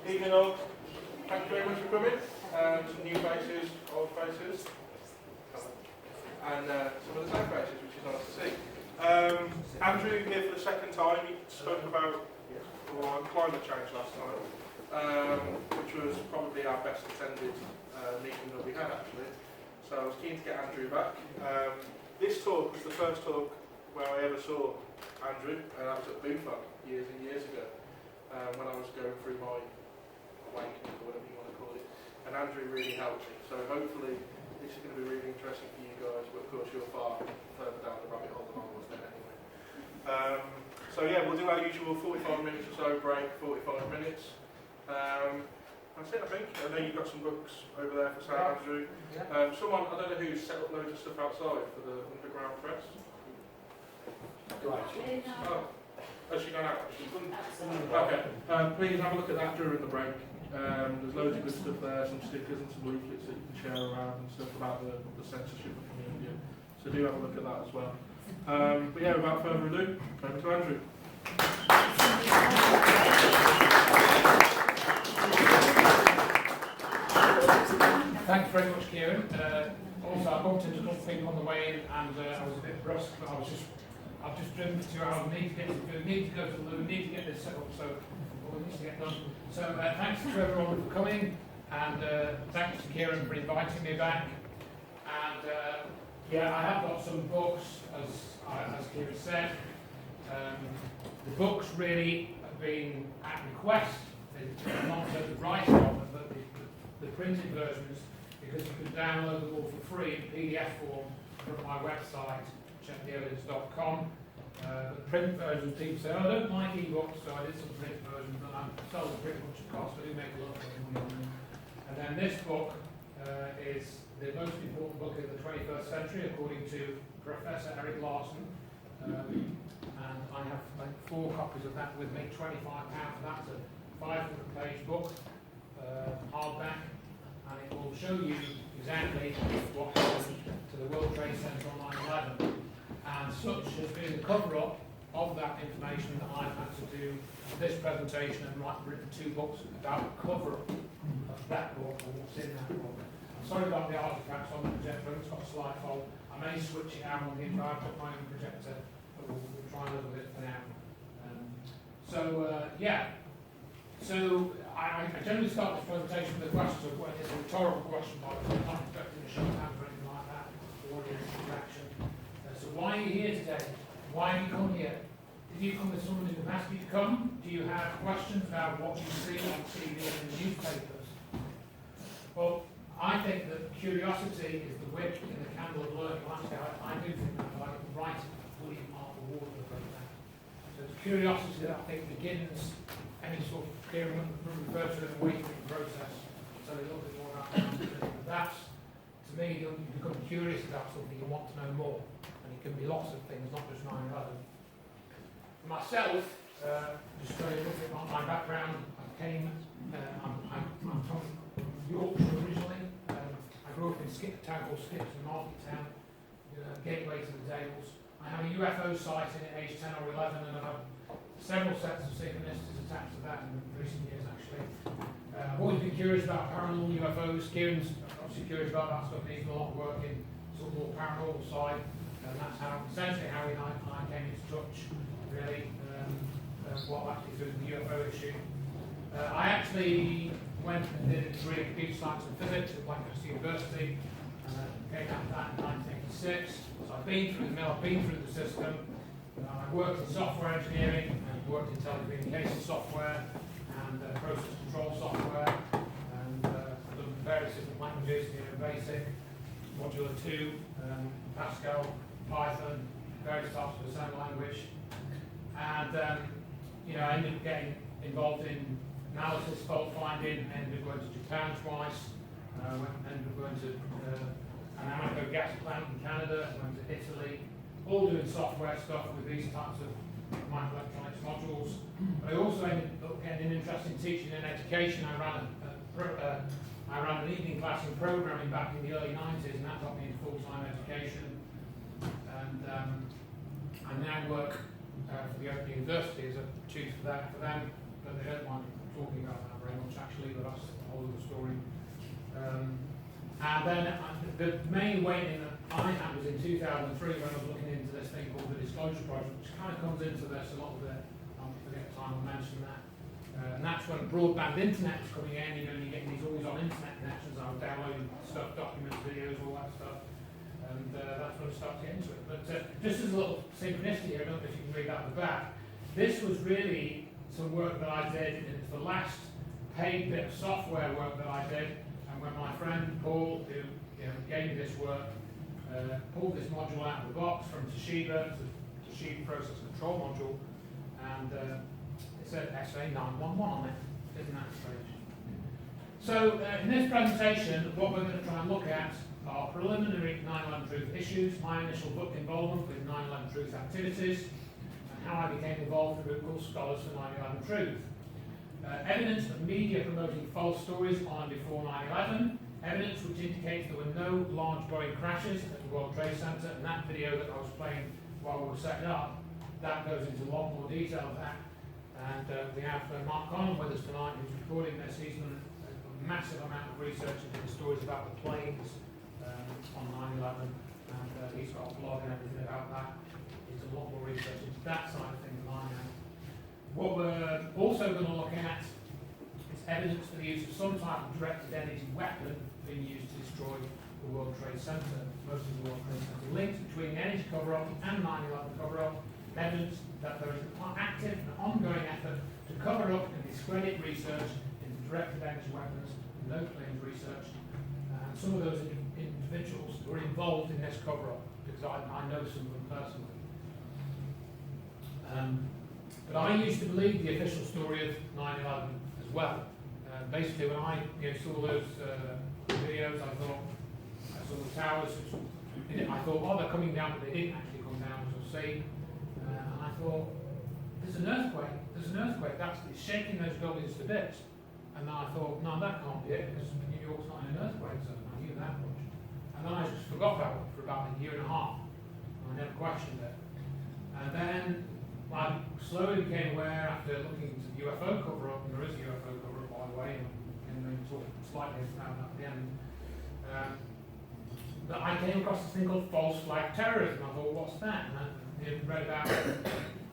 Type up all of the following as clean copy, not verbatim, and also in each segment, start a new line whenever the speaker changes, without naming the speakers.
Evening all. Thank you very much for coming. Some new faces, old faces, and some of the same faces, which is nice to see. Andrew here for the second time. He spoke about climate change last time, which was probably our best attended meeting that we had actually. So I was keen to get Andrew back. This talk was the first talk where I ever saw Andrew, and that was at BUFA years and years ago, when I was going through my awakening, or whatever you want to call it, and Andrew really helped me. So hopefully this is going to be really interesting for you guys, but of course you're far further down the rabbit hole than I was then anyway. So yeah, we'll do our usual 45 minutes or so break, 45 minutes. That's it, I think. I know you've got some books over there for St Andrew.
Yeah.
Someone, I don't know who's set up loads of stuff outside for the underground press.
Right.
Oh, has she gone out? Okay. Please have a look at that during the break. There's loads of good stuff there, some stickers and some leaflets that you can share around and stuff about the censorship of community. So do have a look at that as well. But yeah, without further ado, over to Andrew.
Thanks very much, Kieran. Also, I bumped into a couple of people on the way in, and I was a bit brusque, but I've just driven for 2 hours. Need to go to the loo. Need to get this set up, so all needs to get done. So thanks to everyone for coming, and thanks to Kieran for inviting me back. And yeah, I have got some books, as Kieran said. The books really have been at request. They're not just the writing of them, but the printed versions, because you can download them all for free in PDF form from my website, checktheevidence.com. The print versions, people say, oh, I don't like e-books, so I did some print versions, and I sold them pretty much at cost. I do make a lot of money on them. And then this book is the most important book of the 21st century, according to Professor Eric Larson. And I have like 4 copies of that with me, £25. That's a 500-page book, hardback, and it will show you exactly what happened to the World Trade Center on 9/11. And such has been the cover-up of that information that I've had to do this presentation and written 2 books about the cover-up of that book and what's in that book. I'm sorry about the artifacts on the projector, it's got a slight fault. I may switch it out on the entire put my own projector, but we'll try a little bit for now. Yeah. So I generally start this presentation with a question of whether it's a rhetorical question, by the way. I'm not expecting a show of hands or anything like that, or audience interaction. So why are you here today? Why have you come here? Did you come with someone who asked you to come? Do you have questions about what you see on TV and in the newspapers? Well, I think that curiosity is the wick in the candle of learning. Well, actually, I do think that, but I can write William Arthur Ward about that. So it's curiosity that I think begins any sort of clearing, refer to an awakening process. So a little bit more about that. That's, to me, you become curious about something, you want to know more. And it can be lots of things, not just 9/11. For myself, just to tell you a little bit about my background, I'm from Yorkshire originally. I grew up in a town called Skipton, Market Town, gateway to the Dales. I had a UFO sighting at age 10 or 11, and I've had several sets of synchronicities attached to that in recent years, actually. I've always been curious about paranormal UFOs. Kieran's obviously curious about that stuff, needs a lot of work in sort of more paranormal side, and that's essentially how he and I came into touch, really, actually through the UFO issue. I actually went and did a degree in computer science and physics at Lancaster University, came out of that in 1986. So I've been through the mill, I've been through the system. I've worked in software engineering, and worked in telecommunications software, and process control software, and I've done various different languages, BASIC, Modular 2, Pascal, Python, various types of assembly language. And I ended up getting involved in analysis, fault finding, ended up going to Japan twice, ended up going to an Amoco gas plant in Canada, went to Italy, all doing software stuff with these types of microelectronics modules. But I also ended up getting an interest in teaching and education. I ran an evening class in programming back in the early 90s, and that got me into full-time education. And I now work for the Open University as a tutor for them, but they don't mind talking about that very much actually, but that's the whole of the story. And then the main awakening that I had was in 2003 when I was looking into this thing called the Disclosure Project, which kind of comes into this a lot of it. I'll forget time to mention that. And that's when broadband internet was coming in, you're getting these always-on internet connections. I was downloading stuff, documents, videos, all that stuff. And that's when I started to get into it. But just as a little synchronicity here, I don't know if you can read that at the back, this was really some work that I did. It's the last paid bit of software work that I did. And when my friend Paul, who gave me this work, pulled this module out of the box from Toshiba, the Toshiba Process Control Module, and it said SA911 on it. Isn't that strange? So in this presentation, what we're going to try and look at are preliminary 9/11 Truth issues, my initial book involvement with 9/11 Truth activities, and how I became involved with Root Scholars for 9/11 Truth. Evidence of media promoting false stories on and before 9/11, evidence which indicates there were no large Boeing crashes at the World Trade Center, and that video that I was playing while we were setting up, that goes into a lot more detail of that. And we have Mark Conlon with us tonight, who's recording this. He's done a massive amount of research into the stories about the planes on 9/11, and he's got a blog and everything about that. He's done a lot more research into that side of things than I have. What we're also going to look at is evidence for the use of some type of directed energy weapon being used to destroy the World Trade Center, most of the World Trade Center. Links between the energy cover-up and 9/11 cover-up, evidence that there is an active and ongoing effort to cover up and discredit research into directed energy weapons and no claims research. And some of those individuals were involved in this cover-up, because I know some of them personally. But I used to believe the official story of 9/11 as well. Basically, when I saw those videos, I thought, I saw the towers, I thought, oh, they're coming down, but they didn't actually come down, as we'll see. And I thought, there's an earthquake, it's shaking those buildings to bits. And then I thought, no, that can't be it, because New York's not in an earthquake zone, I knew that much. And then I just forgot about it for about a year and a half, and I never questioned it. And then I slowly became aware, after looking into the UFO cover-up, and there is a UFO cover-up by the way, and then talk slightly about that at the end, that I came across this thing called false flag terrorism. I thought, what's that? And I read about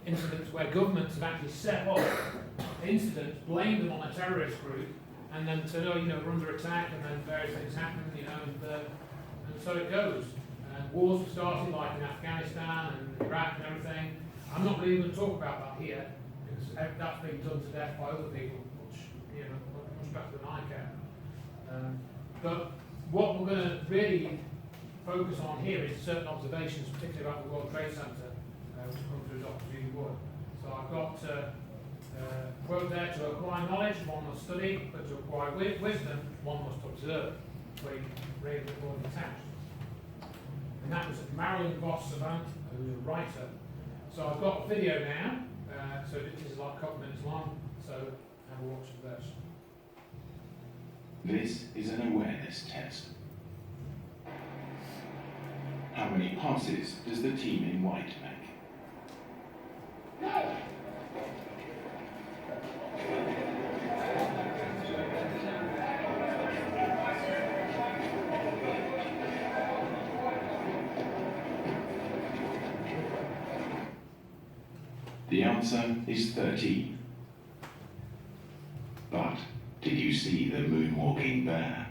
incidents where governments have actually set up incidents, blamed them on a terrorist group, and then said, oh, we're under attack, and then various things happen, and so it goes. And wars were started, like in Afghanistan and Iraq and everything. I'm not going to even talk about that here, because that's been done to death by other people, much better than I can. But what we're going to really focus on here is certain observations, particularly about the World Trade Center, which come through Dr. Judy Wood. So I've got a quote there: to acquire knowledge, one must study, but to acquire wisdom, one must observe. Where you read a bit more detached. And that was Marilyn Voss Savant, who's a writer. So I've got a video now, so this is like a couple minutes long, so have a watch of this.
This is an awareness test. How many passes does the team in white make? The answer is 13. But did you see the moonwalking bear?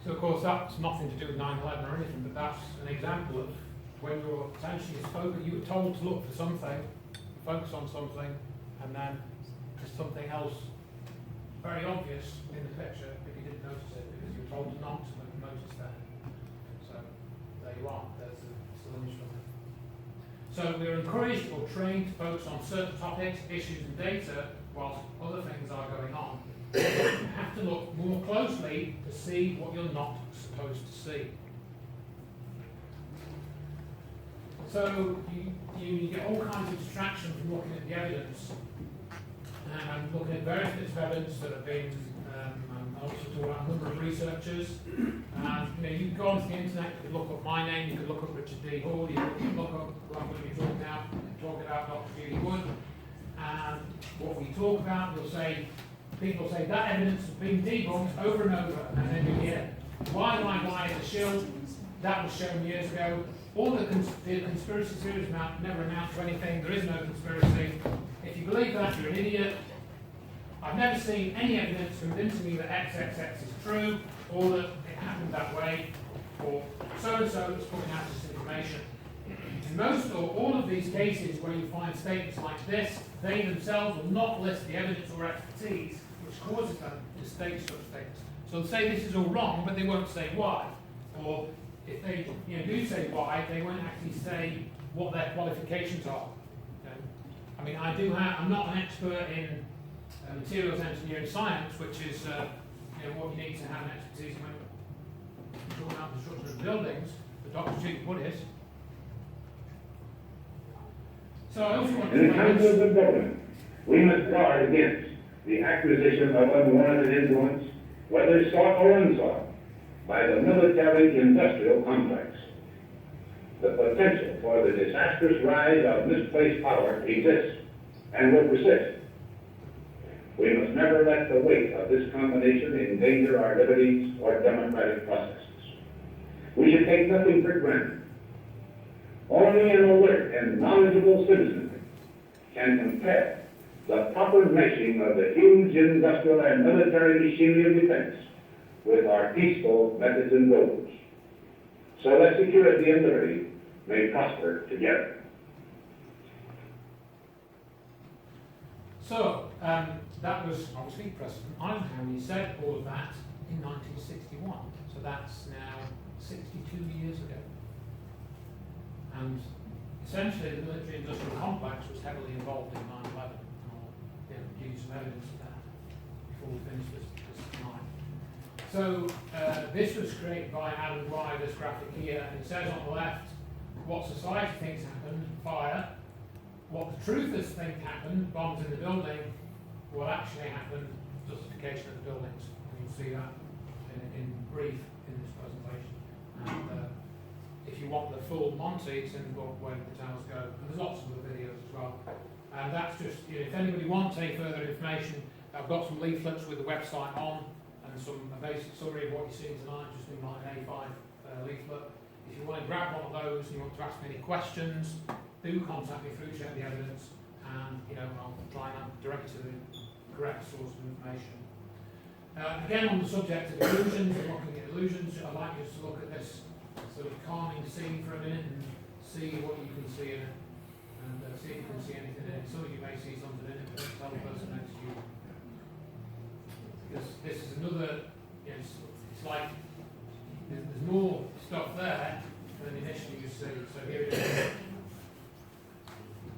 So of course that's nothing to do with 9/11 or anything, but that's an example of when your attention is focused. You were told to look for something, focus on something, and then there's something else very obvious in the picture, but you didn't notice it because you were told not to notice that. So there you are, there's still an instrument. So we're encouraged or trained to focus on certain topics, issues and data whilst other things are going on. You have to look more closely to see what you're not supposed to see. So you get all kinds of distraction from looking at the evidence and looking at various bits of evidence that have been, and also talking about a number of researchers. And you can go onto the internet, you can look up my name, you can look up Richard D. Hall, you can look up what I'm going to be talking about Dr. Judy Wood. And what we talk about, people say that evidence has been debunked over and over, and then you hear why is a shield. That was shown years ago. All the conspiracy theories never amount to anything. There is no conspiracy. If you believe that, you're an idiot. I've never seen any evidence convincing me that XXX is true, or that it happened that way, or so-and-so that's putting out this information. In most or all of these cases where you find statements like this, they themselves will not list the evidence or expertise which causes them to state such things. So they'll say this is all wrong, but they won't say why. Or if they do say why, they won't actually say what their qualifications are. I mean, I'm not an expert in materials engineering science, which is what you need to have an expertise when you're talking about construction of buildings, but Dr. Judy Wood is. So I also want
In the councils of government, we must guard against the acquisition of unwarranted influence, whether sought or unsought, by the military-industrial complex. The potential for the disastrous rise of misplaced power exists and will persist. We must never let the weight of this combination endanger our liberties or democratic processes. We should take nothing for granted. Only an alert and knowledgeable citizenry can compare the proper meshing of the huge industrial and military machinery of defense with our peaceful methods and goals, so that security and liberty may prosper together.
So, that was obviously President Eisenhower. He said all of that in 1961. So that's now 62 years ago. And essentially, the military-industrial complex was heavily involved in 9/11. And I'll give you some evidence of that before we finish this tonight. So, this was created by Adam Dwyer, this graphic here, and it says on the left what society thinks happened, fire, what the truthers think happened, bombs in the building, what actually happened, justification of the buildings. And you'll see that in brief in this presentation. And if you want the full Monty, it's in the book Where Did the Towers Go? And there's lots of other videos as well. And that's just, if anybody wants any further information, I've got some leaflets with the website on and a basic summary of what you're seeing tonight, just in like an A5 leaflet. If you want to grab one of those and you want to ask me any questions, do contact me through Check the Evidence, and I'll try and direct you to the correct source of information. Again, on the subject of illusions and looking at illusions, I'd like you to look at this sort of calming scene for a minute and see what you can see in it, and see if you can see anything in it. Some of you may see something in it, but don't tell the person next to you. Because this is another, it's like there's more stuff there than initially you see. So here it is.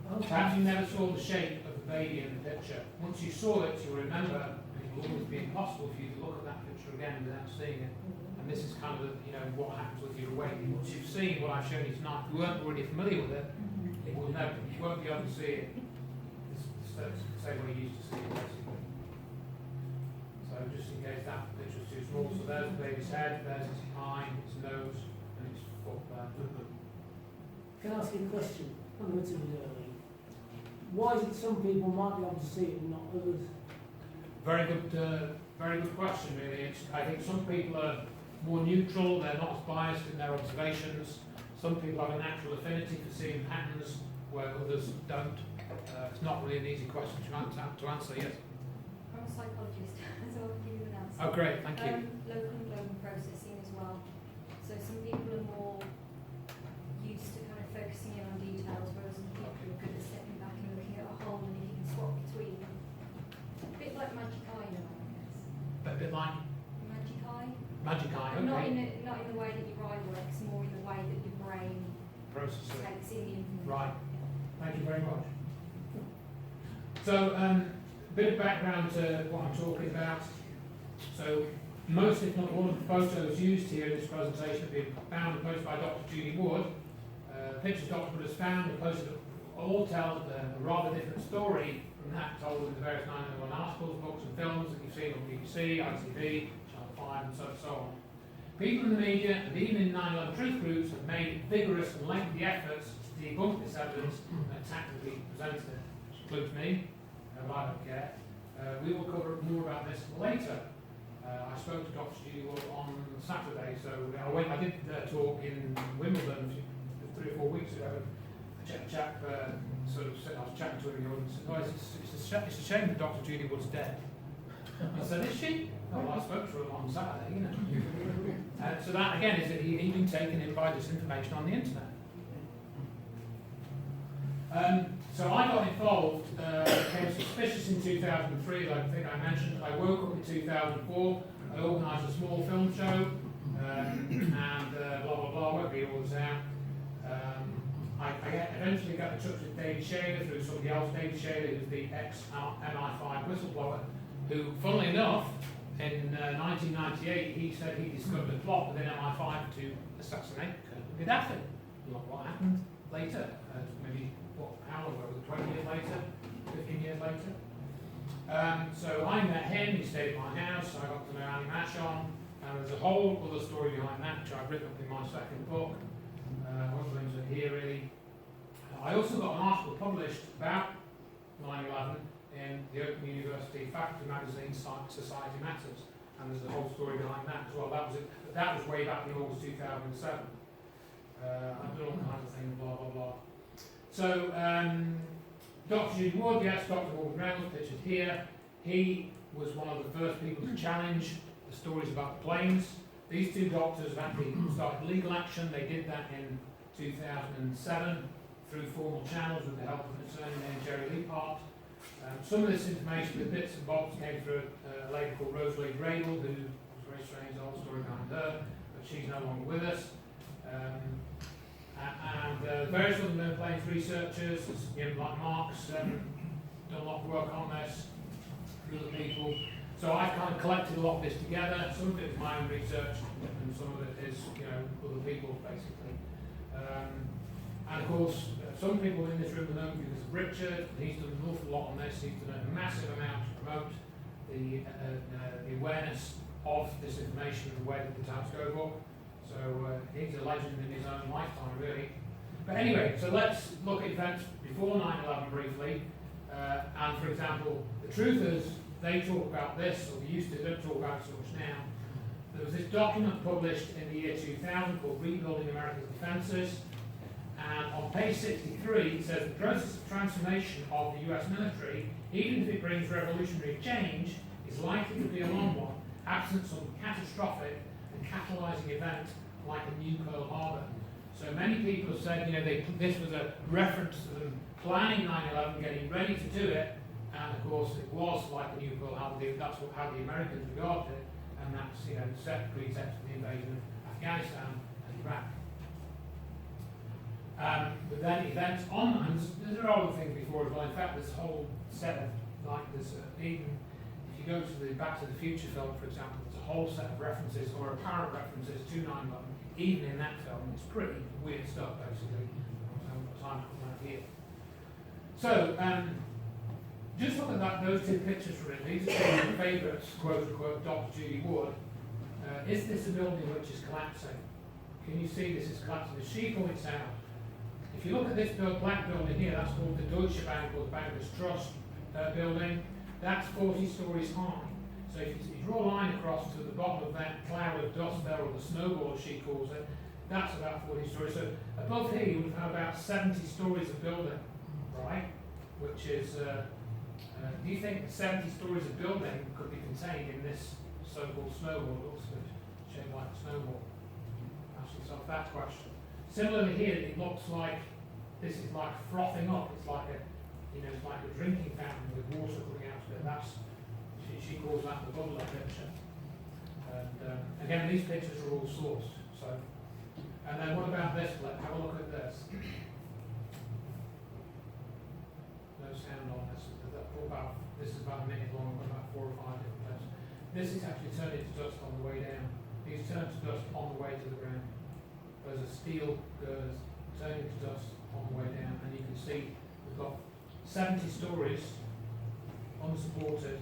Perhaps you never saw the shape of the baby in the picture. Once you saw it, you'll remember, and it will always be impossible for you to look at that picture again without seeing it. And this is kind of what happens with your awakening. Once you've seen what I've shown you tonight, if you weren't already familiar with it, you won't be able to see it the same way you used to see it, basically. So just in case that picture is too small, so there's the baby's head, there's its eye, its nose, and its foot there.
Can I ask you a question? I'm relatively early. Why is it some people might be able to see it and not others?
Very good question, really. I think some people are more neutral, they're not as biased in their observations. Some people have a natural affinity for seeing patterns where others don't. It's not really an easy question to answer, yes?
I'm a psychologist, so I'll give you an answer.
Oh, great, thank you.
Local and global processing as well. So some people are more used to kind of focusing in on details, whereas some people are good at stepping back and looking at a whole, and if you can swap between. A bit like magic eye, I guess.
A bit like
Magic eye?
magic eye,
But
okay.
not in the way that your eye works, more in the way that your brain
Processing.
takes in the information.
Right, thank you very much. So, a bit of background to what I'm talking about. So, most, if not all, of the photos used here in this presentation have been found and posted by Dr. Judy Wood. Pictures Dr. Wood has found and posted all tell a rather different story from that told in the various 911 articles, books and films that you've seen on BBC, ITV, Channel 5 and so on. People in the media and even in 9/11 truth groups have made vigorous and lengthy efforts to debunk this evidence and tactically present it. Which includes me, I don't care. We will cover more about this later. I spoke to Dr. Judy Wood on Saturday, so I did talk in Wimbledon 3 or 4 weeks ago. A chap sort of said, I was chatting to him in the audience, and said, oh, it's a shame that Dr. Judy Wood's dead. I said, is she? Oh, well, I spoke to her on Saturday, you know. So that, again, is that he'd been taken in by disinformation on the internet. So I got involved, became suspicious in 2003, like I think I mentioned. I woke up in 2004, I organised a small film show, and blah, blah, blah, won't read all this out. I eventually got in touch with David Shaler through somebody else. David Shaler, who's the ex-MI5 whistleblower, who, funnily enough, in 1998, he said he discovered a plot within MI5 to assassinate Gaddafi. What happened later? Maybe, how long ago? 20 years later? 15 years later? So I met him, he stayed at my house, I got to know Ali Mashon, and there's a whole other story behind that, which I've written up in my second book. I won't go into it here really. I also got an article published about 9/11 in the Open University faculty magazine, Society Matters, and there's a whole story behind that as well. That was way back in August 2007. I've done all kinds of things, blah blah blah. So Dr. Judy Wood, yes, Dr. Morgan Reynolds, pictured here. He was one of the first people to challenge the stories about the planes. These two doctors have actually started legal action. They did that in 2007 through formal channels with the help of an attorney named Jerry Leapart. Some of this information, the bits and bobs, came through a lady called Rosalie Gradle, who was very strange, the whole story behind her, but she's no longer with us. And various other known planes researchers, like Mark's done a lot of work on this, other people. So I've kind of collected a lot of this together. Some of it is my own research, and some of it is, other people, basically. And of course, some people in this room know because of Richard. He's done an awful lot on this. He's done a massive amount to promote the awareness of this information and the way that the Times Go book. So he's a legend in his own lifetime, really. But anyway, so let's look at events before 9/11 briefly. And for example, the truthers, they talk about this, or they used to, don't talk about it so much now. There was this document published in the year 2000 called Rebuilding America's Defenses. And on page 63, it says the process of transformation of the US military, even if it brings revolutionary change, is likely to be a long one, absent some catastrophic and catalyzing event like a new Pearl Harbor. So many people have said, this was a reference to them planning 9/11, getting ready to do it, and of course it was like a new Pearl Harbor. That's how the Americans regarded it, and that's set pretext for the invasion of Afghanistan and Iraq. But then events on, and there are other things before as well. In fact, this whole set of, like this, even if you go to the Back to the Future film, for example, there's a whole set of references, or apparent references to 9/11, even in that film. It's pretty weird stuff, basically. I haven't got time to come out here. So, just look at those two pictures for it. These are two of the favourites, quote unquote, Dr. Judy Wood. Is this a building which is collapsing? Can you see this is collapsing? As she points out, if you look at this black building here, that's called the Deutsche Bank or the Bankers Trust building. That's 40 stories high. So if you draw a line across to the bottom of that cloud of dust there, or the snowball as she calls it, that's about 40 stories. So above here you would have about 70 stories of building, right? Which is, do you think 70 stories of building could be contained in this so-called snowball? It looks a bit shaped like a snowball. Ask yourself that question. Similarly here, it looks like this is like frothing up. It's like it's like a drinking fountain with water coming out of it. That's she calls that the bubbler picture. And again, these pictures are all sourced. So, and then what about this? Let's have a look at this. No sound on this. This is about a minute long, about 4 or 5 different times. This is actually turned into dust on the way down. These turn to dust on the way to the ground. Those are steel girders turning to dust on the way down, and you can see we've got 70 stories unsupported.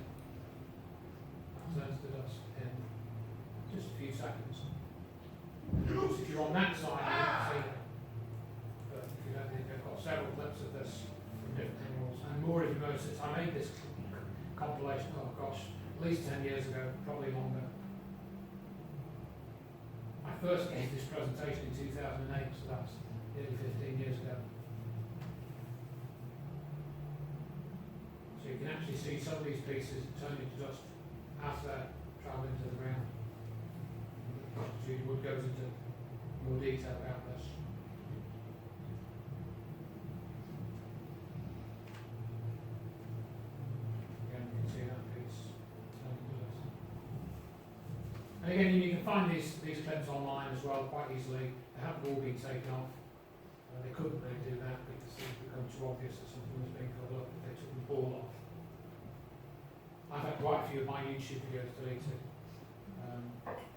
That turns to dust in just a few seconds. And of course, if you're on that side, you can see that. But if you don't think, I've got several clips of this from different angles, and more if you notice. I made this compilation, oh gosh, at least 10 years ago, probably longer. I first gave this presentation in 2008, so that's nearly 15 years ago. So you can actually see some of these pieces turning to dust as they're travelling to the ground. Judy Wood goes into more detail about this. Again, you can see that piece turning to dust. And again, you can find these clips online as well quite easily. They haven't all been taken off. They couldn't really do that because it's become too obvious that something was being covered up if they took them all off. I've had quite a few of my YouTube videos deleted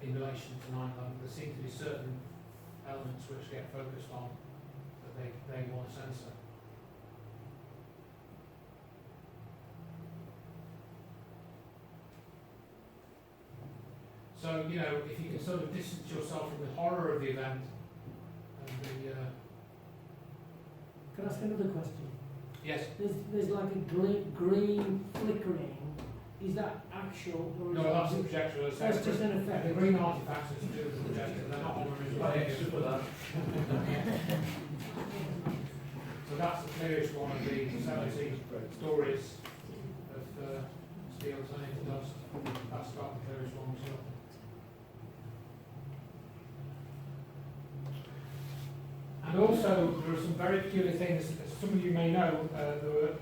in relation to 9/11. There seem to be certain elements which get focused on that they want to censor. So, you know, if you can sort of distance yourself from the horror of the event and the
Can I ask another question?
yes.
There's like a green flickering. Is that actual? Or
No,
is
that's the
it
projector.
that's just an effect.
The green artifacts are to do with the projector. They're not on the for that. So that's the clearest one of the 70 stories of steel turning to dust. That's about the clearest one as well. And also, there are some very peculiar things. As some of you may know, there were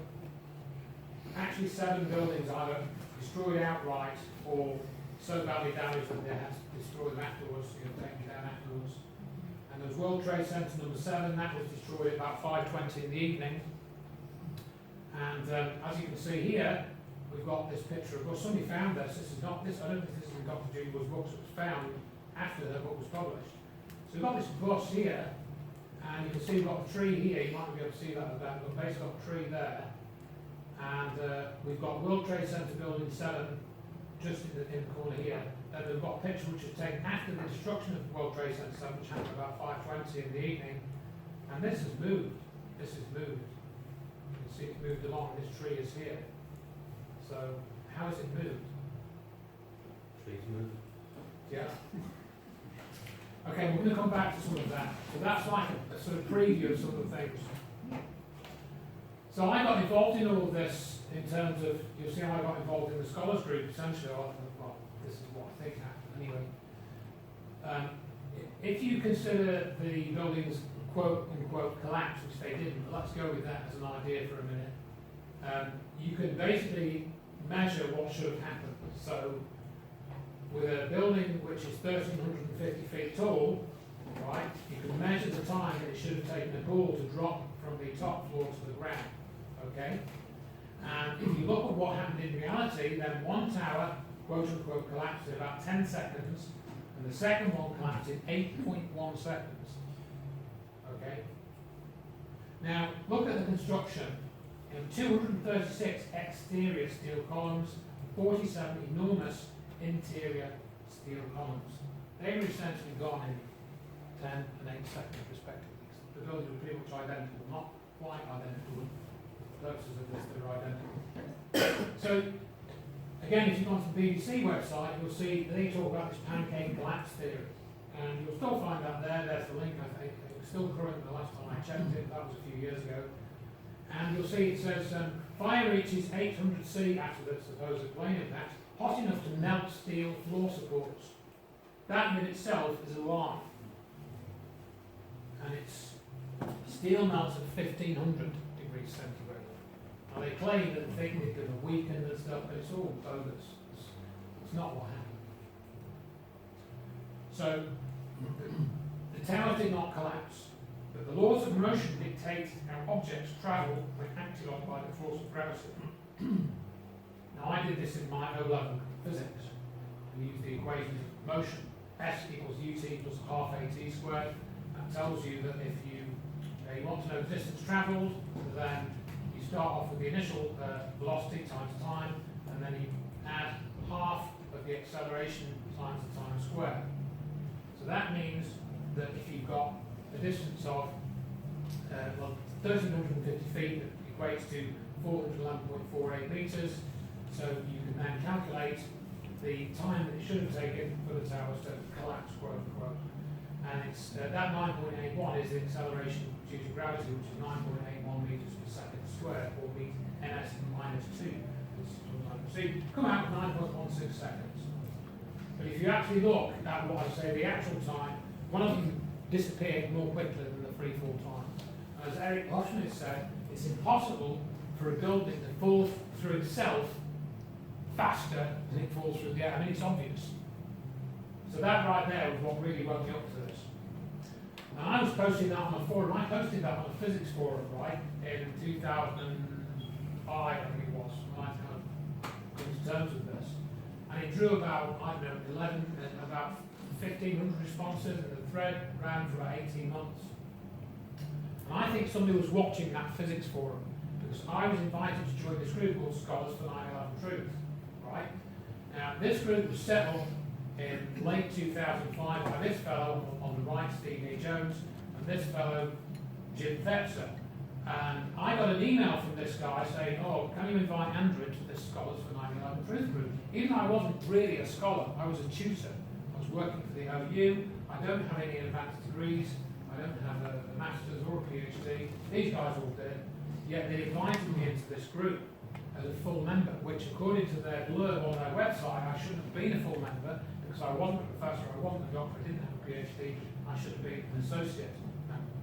actually 7 buildings either destroyed outright or so badly damaged that they had to destroy them afterwards, taken down afterwards. And there was World Trade Center number 7, that was destroyed at about 5:20 in the evening. And as you can see here, we've got this picture. Of course, somebody found this. This is not this. I don't think this is in Dr. Judy Wood's books. It was found after her book was published. So we've got this bus here, and you can see we've got a tree here. You might not be able to see that at that, but basically got a tree there. And we've got World Trade Center Building 7 just in the corner here. Then we've got a picture which was taken after the destruction of World Trade Center 7, which happened about 5:20 in the evening. And this has moved. This has moved. You can see it moved along. This tree is here. So how has it moved?
Trees move.
Yeah. Okay, we're going to come back to some of that. So that's like a sort of preview of some of the things. So I got involved in all of this in terms of, you'll see how I got involved in the scholars group, essentially. Well, this is what I think happened anyway. If you consider the buildings quote unquote collapse, which they didn't, but let's go with that as an idea for a minute, you can basically measure what should have happened. So with a building which is 1,350 feet tall, right, you can measure the time that it should have taken a ball to drop from the top floor to the ground. Okay? And if you look at what happened in reality, then one tower, quote unquote, collapsed in about 10 seconds, and the second one collapsed in 8.1 seconds. Okay? Now, look at the construction. 236 exterior steel columns, 47 enormous interior steel columns. They were essentially gone in 10 and 8 seconds respectively. The buildings were pretty much identical, not quite identical, for purposes of this, they were identical. So, again, if you go onto the BBC website, you'll see they talk about this pancake collapse theory. And you'll still find that there. There's the link, I think. It was still current the last time I checked it. That was a few years ago. And you'll see it says, fire reaches 800C after the supposed plane impact, hot enough to melt steel floor supports. That in itself is a lie. And it's steel melts at 1,500 degrees centigrade. Now they claim that the thing is going to weaken and stuff, but it's all bogus. It's not what happened. So the tower did not collapse, but the laws of motion dictate how objects travel when acted on by the force of gravity. Now I did this in my O-level physics. We used the equations of motion. S equals ut plus half at squared. That tells you that if you You want to know distance travelled, then you start off with the initial velocity times time, and then you add half of the acceleration times the time squared. So that means that if you've got a distance of 1,350 feet, that equates to 411.48 metres, so you can then calculate the time that it should have taken for the towers to collapse, quote unquote. And it's that 9.81 is the acceleration due to gravity, which is 9.81 metres per second squared, or ns minus 2. So you come out with 9.16 seconds. But if you actually look at what I say, the actual time, one of them disappeared more quickly than the free fall time. As Eric Hoffman said, it's impossible for a building to fall through itself faster than it falls through the air. I mean, it's obvious. So that right there was what really woke me up to this. And I was posting that on a forum. I posted that on a physics forum, right, in 2005, I think it was, when I kind of come to terms with this. And it drew about, I don't know, about 1,500 responses, and the thread ran for about 18 months. And I think somebody was watching that physics forum, because I was invited to join this group called Scholars for 9/11 Truth, right? Now, this group was set up in late 2005 by this fellow on the right, Steve E. Jones, and this fellow, Jim Fetzer. And I got an email from this guy saying, oh, can you invite Andrew to this Scholars for 9/11 Truth group? Even though I wasn't really a scholar, I was a tutor. I was working for the OU. I don't have any advanced degrees. I don't have a master's or a PhD. These guys all did. Yet they invited me into this group as a full member, which according to their blurb on their website, I shouldn't have been a full member because I wasn't a professor, I wasn't a doctor, I didn't have a PhD, I should have been an associate member.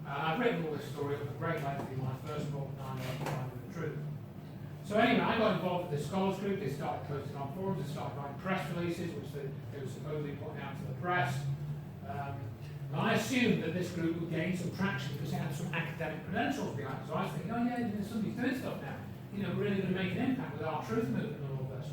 And I've written all this story up at great length in my first book, 9/11 Finding the Truth. So anyway, I got involved with this scholars group. They started posting on forums, they started writing press releases, which they were supposedly putting out to the press. And I assumed that this group would gain some traction because it had some academic credentials behind it. So I was thinking, oh yeah, somebody's doing stuff now. You know, we're really going to make an impact with our truth movement and all of this.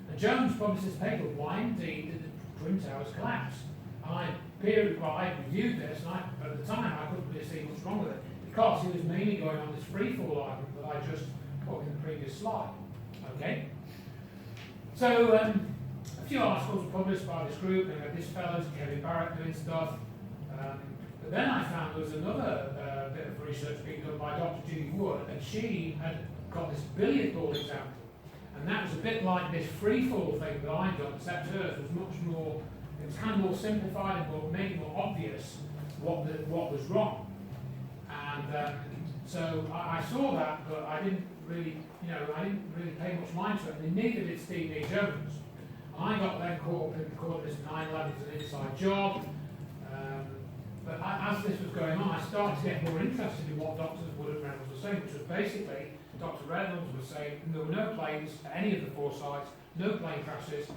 And Jones published this paper, why indeed did the Twin Towers collapse? And I reviewed this, and at the time I couldn't really see what's wrong with it, because he was mainly going on this freefall argument that I just put in the previous slide. Okay? So, a few articles were published by this group, and this fellow's Kevin Barrett doing stuff. But then I found there was another bit of research being done by Dr. Judy Wood, and she had got this billiard ball example. And that was a bit like this free fall thing that I'd done, except hers was much more, it was kind of more simplified and more, made it more obvious what was wrong. And so I saw that, but I didn't really pay much mind to it, and neither did Steve E. Jones. And I got then caught up in calling this 9/11 as an inside job. But as this was going on, I started to get more interested in what Drs. Wood and Reynolds were saying, which was basically, Dr. Reynolds was saying there were no planes at any of the four sites, no plane crashes.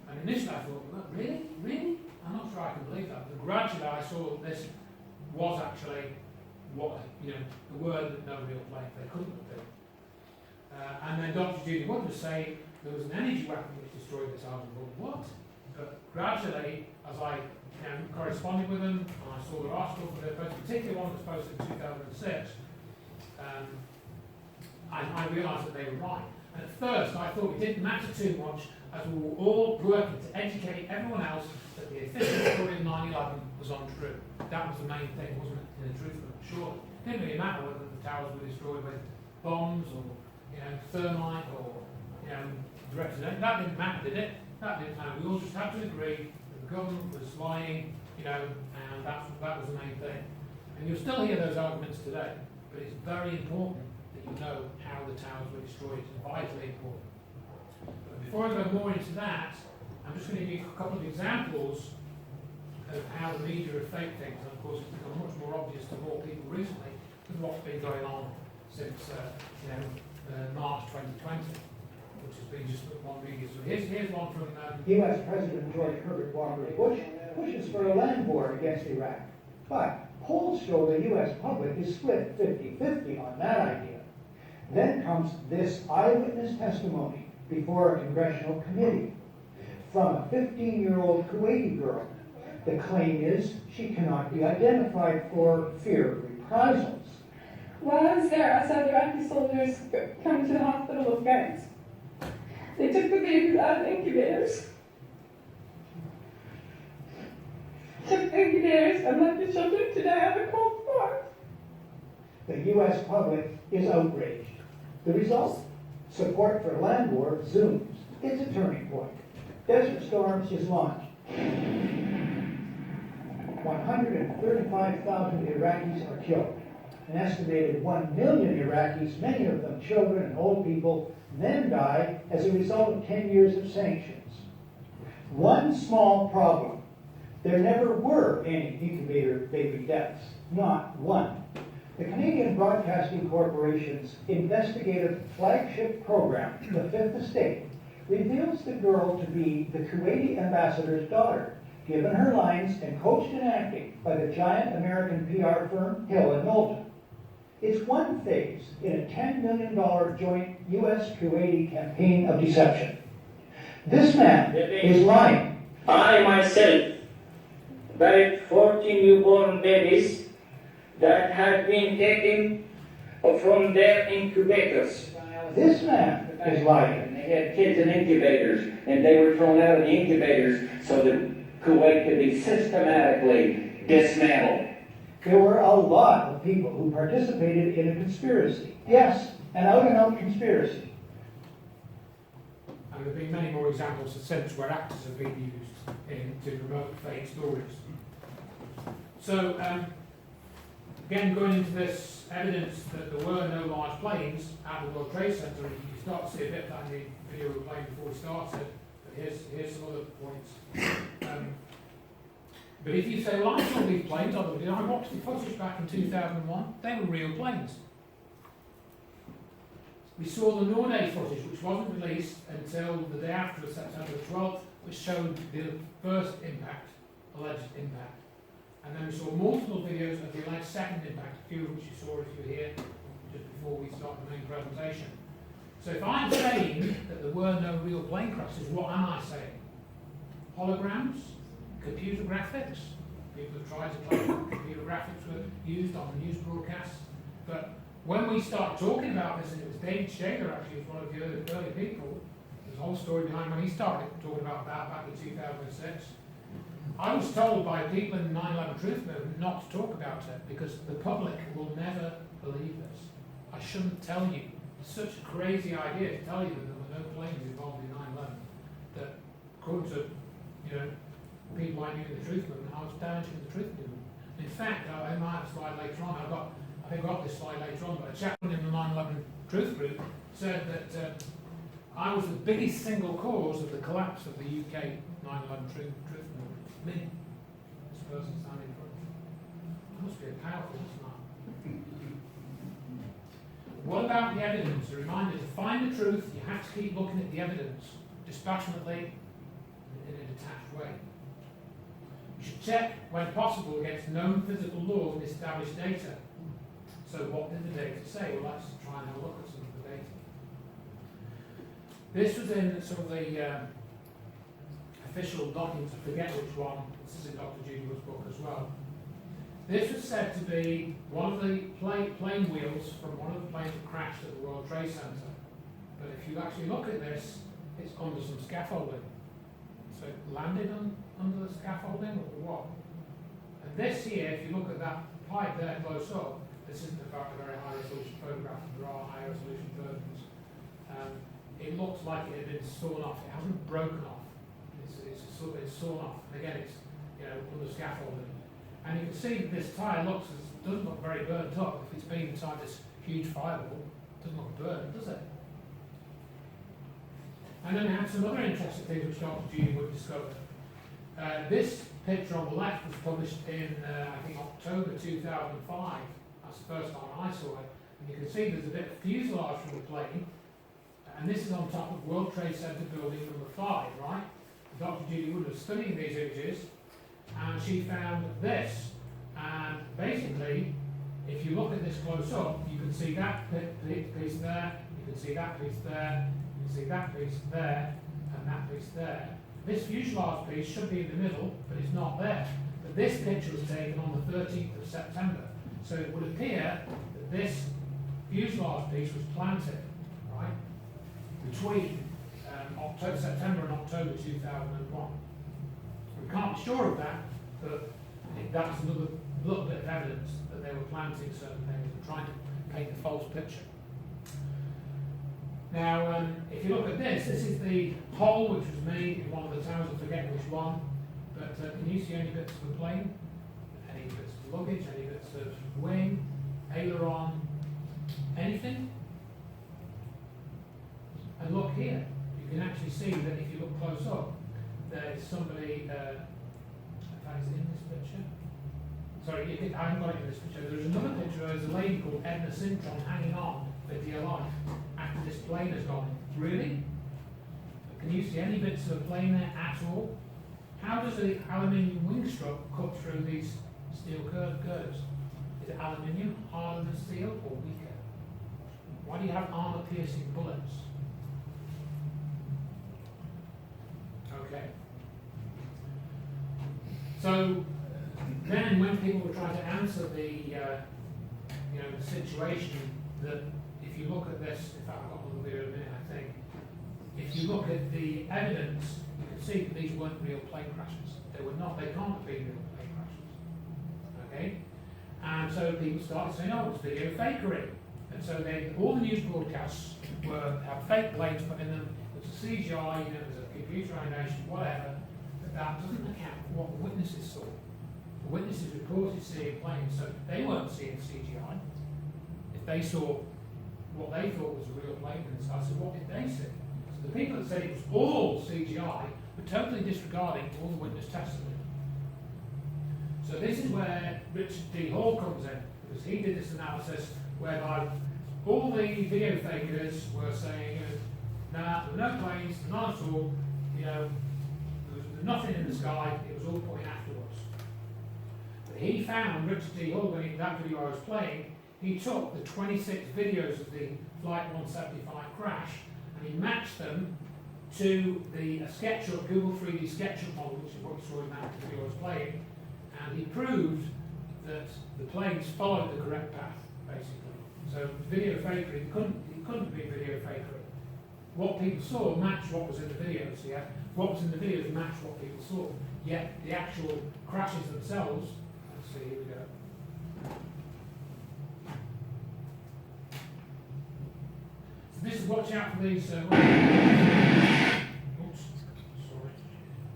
And initially I thought, well, really? Really? I'm not sure I can believe that. But gradually I saw that this was actually the word that no real plane, they couldn't have been. And then Dr. Judy Wood was saying there was an energy weapon which destroyed this island. What? But gradually, as I corresponded with them, and I saw their article for their post, particularly one that was posted in 2006, I realised that they were right. And at first I thought it didn't matter too much as we were all working to educate everyone else that the official story of 9/11 was untrue. That was the main thing, wasn't it, in the truth of it? Sure. It didn't really matter whether the towers were destroyed with bombs or thermite or direct. That didn't matter, did it? That didn't matter. We all just had to agree that the government was lying, and that was the main thing. And you'll still hear those arguments today, but it's very important that you know how the towers were destroyed. It's vitally important. But before I go more into that, I'm just going to give you a couple of examples of how the media have faked things. And of course, it's become much more obvious to more people recently with what's been going on since March 2020. Which has been just one media. So here's one from
U.S. President George Herbert Walker Bush pushes for a land war against Iraq. But polls show the U.S. public is split 50-50 on that idea. Then comes this eyewitness testimony before a congressional committee from a 15-year-old Kuwaiti girl The claim is she cannot be identified for fear of reprisals.
While I was there, I saw the Iraqi soldiers come to the hospital of gangs. They took the babies out of incubators. Took the incubators and left the children to die on the cold floor.
The U.S. public is outraged. The result? Support for land war zooms. It's a turning point. Desert Storm is launched. 135,000 Iraqis are killed. An estimated 1 million Iraqis, many of them children and old people, then die as a result of 10 years of sanctions. One small problem. There never were any incubator baby deaths. Not one. The Canadian Broadcasting Corporation's investigative flagship program, The Fifth Estate, reveals the girl to be the Kuwaiti ambassador's daughter, given her lines and coached in acting by the giant American PR firm Hill & Knowlton. It's one phase in a $10 million joint U.S.-Kuwaiti campaign of deception. This man is lying.
I myself buried 14 newborn babies that had been taken from their incubators.
This man is lying.
They had kids in incubators, and they were thrown out of the incubators so that Kuwait could be systematically dismantled.
There were a lot of people who participated in a conspiracy. Yes, an out-and-out conspiracy.
And there have been many more examples since where actors have been used to promote fake stories. So, again, going into this evidence that there were no large planes at the World Trade Center, you start to see a bit of that in the video we were playing before we started, but here's some other points. But if you say, well, I saw these planes on the video, I watched the footage back in 2001, they were real planes. We saw the Nordé footage, which wasn't released until the day after September 12th, which showed the first impact, alleged impact. And then we saw multiple videos of the alleged second impact, a few of which you saw if you were here just before we start the main presentation. So if I'm saying that there were no real plane crashes, what am I saying? Holograms? Computer graphics? People have tried to claim that computer graphics were used on the news broadcasts. But when we start talking about this, and it was David Shager actually was one of the early people, there's a whole story behind when he started talking about that back in 2006. I was told by people in the 9/11 Truth Movement not to talk about it because the public will never believe this. I shouldn't tell you. It's such a crazy idea to tell you that there were no planes involved in 9/11. That according to, people I knew in the Truth Movement, I was damaging the Truth Movement. In fact, I might have a slide later on. I think I got this slide later on, but a chap in the 9/11 Truth Group said that I was the biggest single cause of the collapse of the UK 9/11 Truth Movement. Me, this person standing in front of me. I must be a powerful man. What about the evidence? A reminder, to find the truth, you have to keep looking at the evidence dispassionately in a detached way. You should check, when possible, against known physical laws and established data. So what did the data say? Well, let's try and have a look at some of the data. This was in some of the official documents, I forget which one. This is in Dr. Judy Wood's book as well. This was said to be one of the plane wheels from one of the planes that crashed at the World Trade Center. But if you actually look at this, it's under some scaffolding. So it landed under the scaffolding or what? And this here, if you look at that pipe there close up, this isn't in fact a very high resolution photograph, there are high resolution versions. It looks like it had been sawn off. It hasn't broken off. It's sawn off. And again, it's under scaffolding. And you can see that this tyre doesn't look very burnt up. If it's been inside this huge fireball, it doesn't look burnt, does it? And then we had some other interesting things which Dr. Judy Wood discovered. This picture on the left was published in, I think, October 2005. That's the first time I saw it. And you can see there's a bit of fuselage from the plane. And this is on top of World Trade Center building number 5, right? Dr. Judy Wood was studying these images, and she found this. And basically, if you look at this close up, you can see that piece there, you can see that piece there, you can see that piece there, and that piece there. This fuselage piece should be in the middle, but it's not there. But this picture was taken on the 13th of September. So it would appear that this fuselage piece was planted, right, between September and October 2001. We can't be sure of that, but that's another little bit of evidence that they were planting certain things and trying to paint a false picture. Now, if you look at this is the hole which was made in one of the towers, I forget which one, but can you see any bits of the plane? Any bits of luggage, any bits of wing, aileron, anything? And look here, you can actually see that if you look close up, there is somebody, in fact, is it in this picture? Sorry, I haven't got it in this picture. There's another picture where there's a lady called Edna Sintron hanging on for dear life after this plane has gone. Really? Can you see any bits of a plane there at all? How does the aluminium wing strut cut through these steel girders? Is it aluminium, harder than steel, or weaker? Why do you have armor-piercing bullets? Okay. So then, when people were trying to answer the the situation, that if you look at this, in fact, I've got another video in a minute, I think. If you look at the evidence, you can see that these weren't real plane crashes. They were not. They can't have been real plane crashes. Okay. And so people started saying, "Oh, it's video fakery." And so all the news broadcasts have fake planes put in them. It's a CGI, there's a computer animation, whatever. But that doesn't account for what the witnesses saw. The witnesses reported seeing planes, so they weren't seeing CGI. If they saw what they thought was a real plane inside, so what did they see? So the people that said it was all CGI were totally disregarding all the witness testimony. So this is where Richard D. Hall comes in, because he did this analysis whereby all the video fakers were saying, nah, there were no planes, none at all, there was nothing in the sky, it was all put in afterwards. But he found, Richard D. Hall, when that video I was playing, he took the 26 videos of the Flight 175 crash and he matched them to the SketchUp, Google 3D SketchUp model, which is what you saw in that video I was playing, and he proved that the planes followed the correct path, basically. So video fakery, it couldn't be video fakery. What people saw matched what was in the videos, yeah? What was in the videos matched what people saw. Yet the actual crashes themselves, let's see, here we go. So this is, watch out for these, oops, sorry.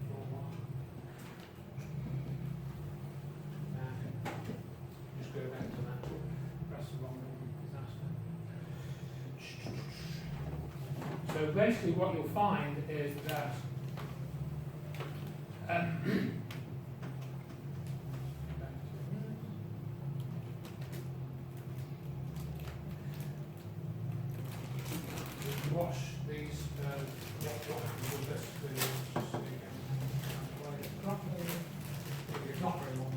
Wrong one. Just go back to that. Press the wrong disaster. So basically what you'll find is that watch these, what happens with this video, just so you can play it properly. It's not very long.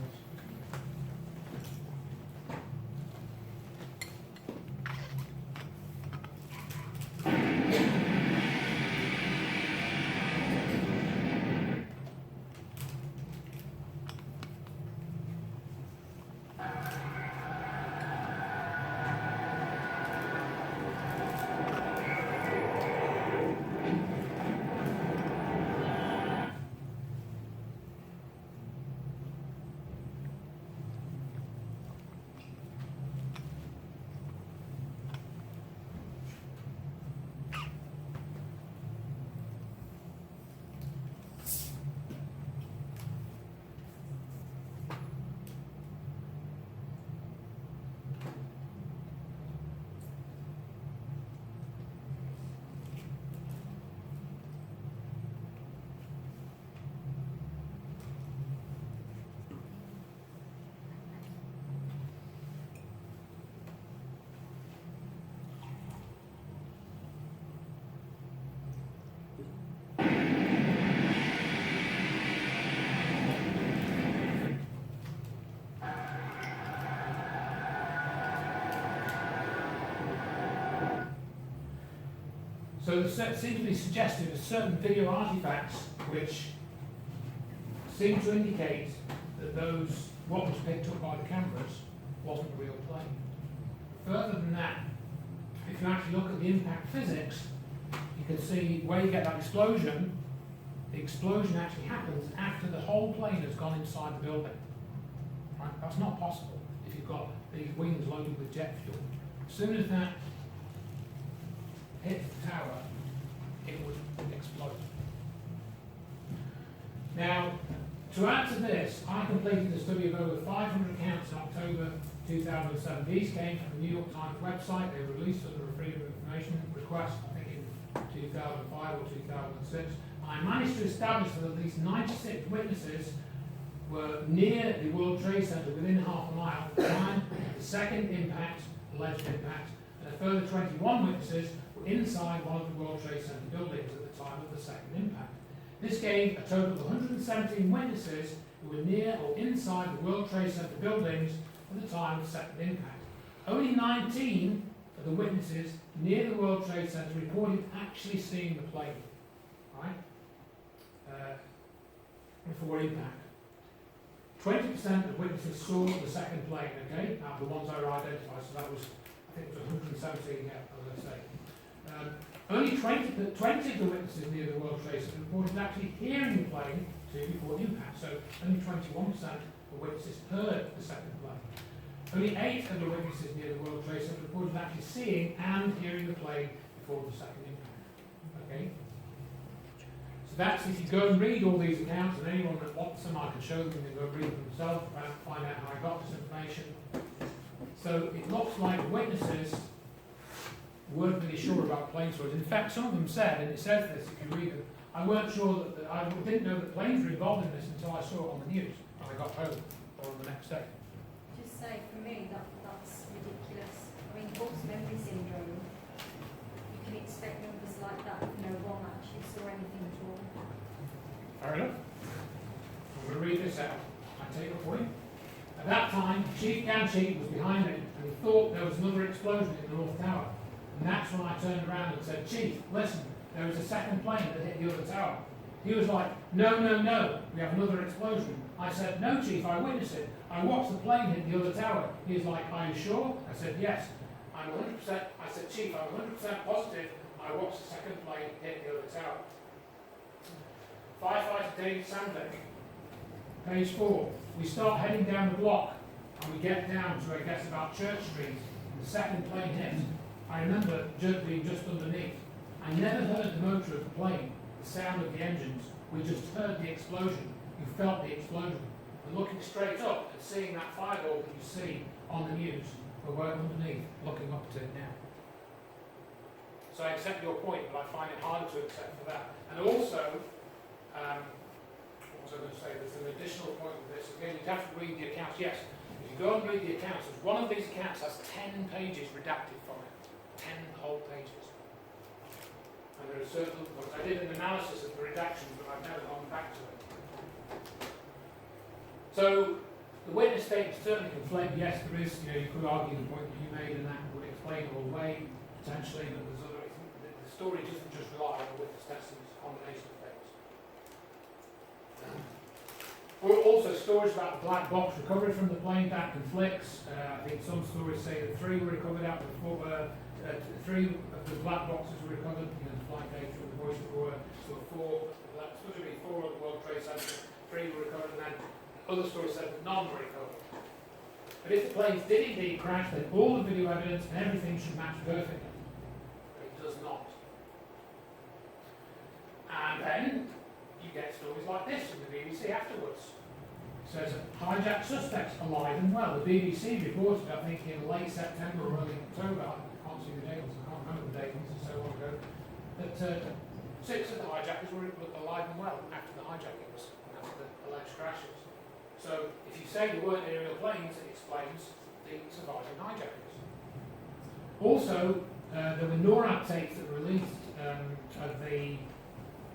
So there seems to be suggested certain video artifacts which seem to indicate that what was picked up by the cameras wasn't a real plane. Further than that, if you actually look at the impact physics, you can see where you get that explosion. The explosion actually happens after the whole plane has gone inside the building. Right? That's not possible if you've got these wings loaded with jet fuel. As soon as that hit the tower, it would explode. Now, to add to this, I completed a study of over 500 accounts in October 2007. These came from the New York Times website. They were released under a Freedom of Information request, I think in 2005 or 2006. I managed to establish that at least 96 witnesses were near the World Trade Center within half a mile at the time of the second impact, alleged impact, and a further 21 witnesses were inside one of the World Trade Center buildings at the time of the second impact. This gave a total of 117 witnesses who were near or inside the World Trade Center buildings at the time of the second impact. Only 19 of the witnesses near the World Trade Center reported actually seeing the plane, right, before impact. 20% of witnesses saw the second plane, okay, out of the ones I identified, so that was, I think it was 117, yeah, as I say. Only 20 of the witnesses near the World Trade Center reported actually hearing the plane before impact, so only 21% of witnesses heard the second plane. Only 8 of the witnesses near the World Trade Center reported actually seeing and hearing the plane before the second impact. Okay? So that's, if you go and read all these accounts, and anyone that wants them, I can show them, they go read them themselves, find out how I got this information. So it looks like the witnesses weren't really sure about plane stories. In fact, some of them said, and it says this if you read it, I weren't sure that, I didn't know that planes were involved in this until I saw it on the news when I got home or the next day.
Just say, for me, that's ridiculous. I mean, Hawks memory syndrome, you can expect numbers like that if no one actually saw anything at all.
Fair enough. I'm going to read this out. I take your point. At that time, Chief Ganchi was behind me, and he thought there was another explosion in the North Tower. And that's when I turned around and said, Chief, listen, there was a second plane that hit the other tower. He was like, no, no, no, we have another explosion. I said, no, Chief, I witnessed it. I watched the plane hit the other tower. He was like, are you sure? I said, yes. I'm 100%, I said, Chief, I'm 100% positive I watched the second plane hit the other tower. Firefighter David Sandbeck, page 4. We start heading down the block, and we get down to, I guess, about Church Street, and the second plane hit. I remember being just underneath. I never heard the motor of the plane, the sound of the engines. We just heard the explosion. You felt the explosion. And looking straight up and seeing that fireball that you see on the news, we're right underneath, looking up to it now. So I accept your point, but I find it harder to accept for that. And also, what was I going to say? There's an additional point with this. Again, you'd have to read the accounts. Yes, if you go and read the accounts, one of these accounts has 10 pages redacted from it. 10 whole pages. And there are certain, I did an analysis of the redactions, but I've never gone back to it. So, the witness statement certainly conflate. Yes, there is, you could argue the point that you made, and that would explain all the way, potentially, but there's other, the story doesn't just rely on the witness testimony, it's a combination of things. Also, stories about the black box recovery from the plane, that conflicts. I think some stories say that 3 were recovered out of the 4, 3 of the black boxes were recovered, the flight data and the voice recorder, so 4, that's supposed to be 4 at the World Trade Center, 3 were recovered, and then other stories said that none were recovered. But if the planes did indeed crash, then all the video evidence and everything should match perfectly. But it does not. And then you get stories like this from the BBC afterwards. It says hijacked suspects alive and well. The BBC reported, I think, in late September or early October, I can't see the dates, I can't remember the dates, it's so long ago, that 6 of the hijackers were alive and well after the hijackings, after the alleged crashes. So if you say there weren't aerial planes, it explains the surviving hijackers. Also, there were NORAD tapes that were released of the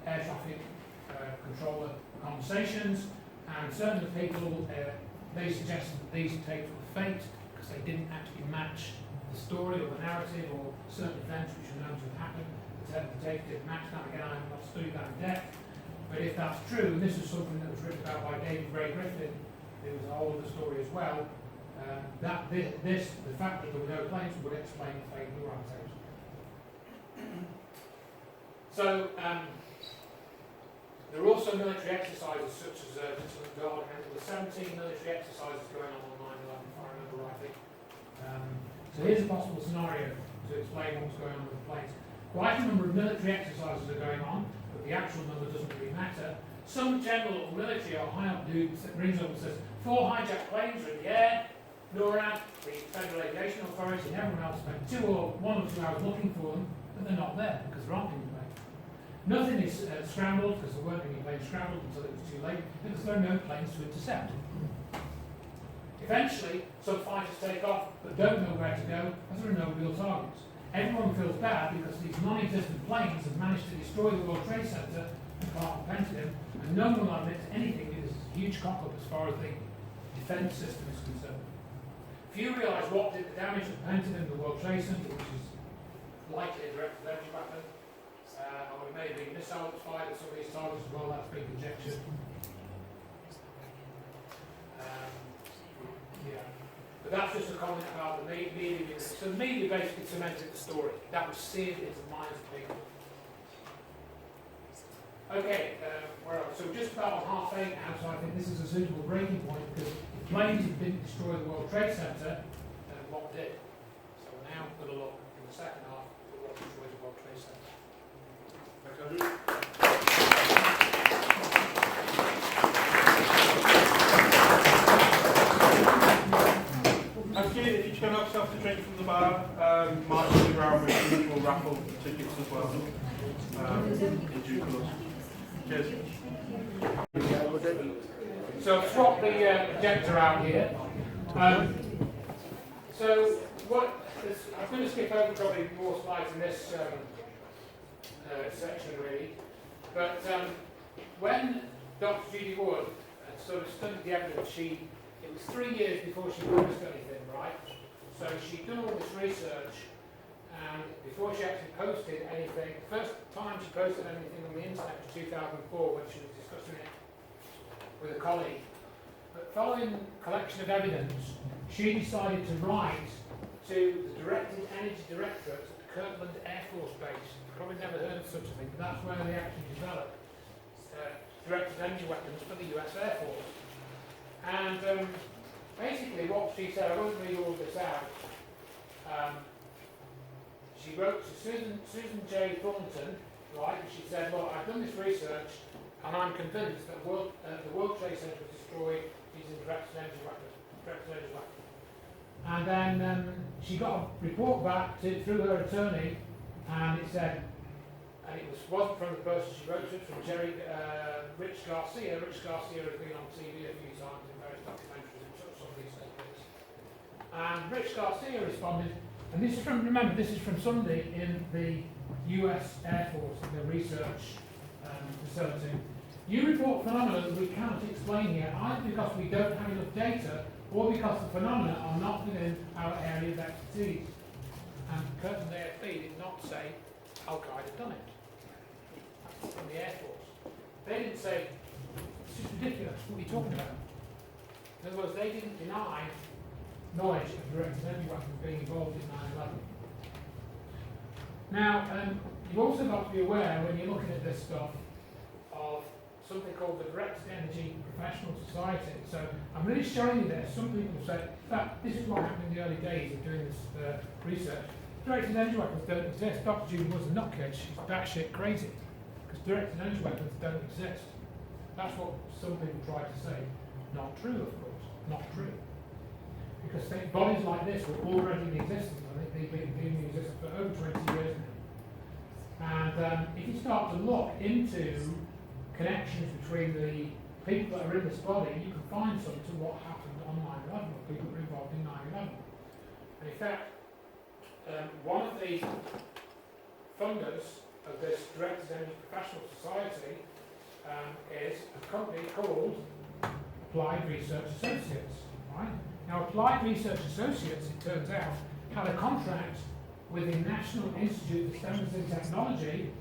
air traffic controller conversations, and certain people, they suggested that these tapes were faked because they didn't actually match the story or the narrative or certain events which are known to have happened. The data didn't match that. Again, I'm not studied that in depth. But if that's true, and this is something that was written about by David Ray Griffin, there was a whole other story as well, the fact that there were no planes would explain the fake news writers. So, there are also military exercises such as Vigilant Guard, and there were 17 military exercises going on 9/11, if I remember rightly. So here's a possible scenario to explain what's going on with the planes. Quite a number of military exercises are going on, but the actual number doesn't really matter. Some general or military or high up dude rings up and says, 4 hijacked planes are in the air. NORAD, the Federal Aviation Authority, and everyone else spent 1 or 2 hours looking for them, but they're not there because there aren't any planes. Nothing is scrambled because there weren't any planes scrambled until it was too late because there are no planes to intercept. Eventually, some fighters take off but don't know where to go as there are no real targets. Everyone feels bad because these non-existent planes have managed to destroy the World Trade Center and part of the Pentagon, and no one will admit to anything because it's a huge cock-up as far as the defense system is concerned. Few realise what did the damage of the Pentagon and the World Trade Center, which is likely a directed energy weapon, or it may have been missiles fired at some of these targets as well, that's been conjectured. Yeah. But that's just a comment about the media. So the media basically cemented the story. That was seared into the minds of people. Okay, so we're just about on 8:30 now, so I think this is a suitable breaking point because if planes didn't destroy the World Trade Center, what did? So we're now going to look in the second half at what destroyed the World Trade Center.
Thanks, Andrew. Actually, if you turn up yourself to drink from the bar, marching around with the usual raffle tickets as well. In due course. Cheers.
So I've swapped the projector out here. So I'm going to skip over probably more slides in this section really. But when Dr. Judy Wood sort of studied the evidence, it was 3 years before she published anything, right? So she'd done all this research, and before she actually posted anything, the first time she posted anything on the internet was 2004 when she was discussing it with a colleague. But following collection of evidence, she decided to write to the Directed Energy Directorate at Kirtland Air Force Base. You've probably never heard of such a thing, but that's where they actually developed directed energy weapons for the US Air Force. And basically what she said, I won't read all of this out, she wrote to Susan J. Thornton, right, and she said, well, I've done this research and I'm convinced that the World Trade Center was destroyed using directed energy weapons. And then she got a report back through her attorney, and it said, and it wasn't from the person she wrote it, from Rich Garcia. Rich Garcia has been on TV a few times in various documentaries and some of these things. And Rich Garcia responded, and this is from, remember, this is from somebody in the US Air Force, in the research facility. You report phenomena that we cannot explain here, either because we don't have enough data or because the phenomena are not within our area of expertise. And Kirtland AFB did not say Al-Qaeda had done it. That's from the Air Force. They didn't say, it's just ridiculous, what are you talking about? In other words, they didn't deny knowledge of directed energy weapons being involved in 9/11. Now, you've also got to be aware, when you're looking at this stuff, of something called the Directed Energy Professional Society. So I'm really showing you this. Some people say, in fact, this is what happened in the early days of doing this research. Directed energy weapons don't exist. Dr. Judy was a nutcase. She's batshit crazy. Because directed energy weapons don't exist. That's what some people try to say. Not true, of course. Not true. Because bodies like this were already in existence. I think they've been in existence for over 20 years now. And if you start to look into connections between the people that are in this body, you can find some to what happened on 9/11, or people that were involved in 9/11. And in fact, one of the funders of this Directed Energy Professional Society is a company called Applied Research Associates. Right? Now, Applied Research Associates, it turns out, had a contract with the National Institute for Standards and Technology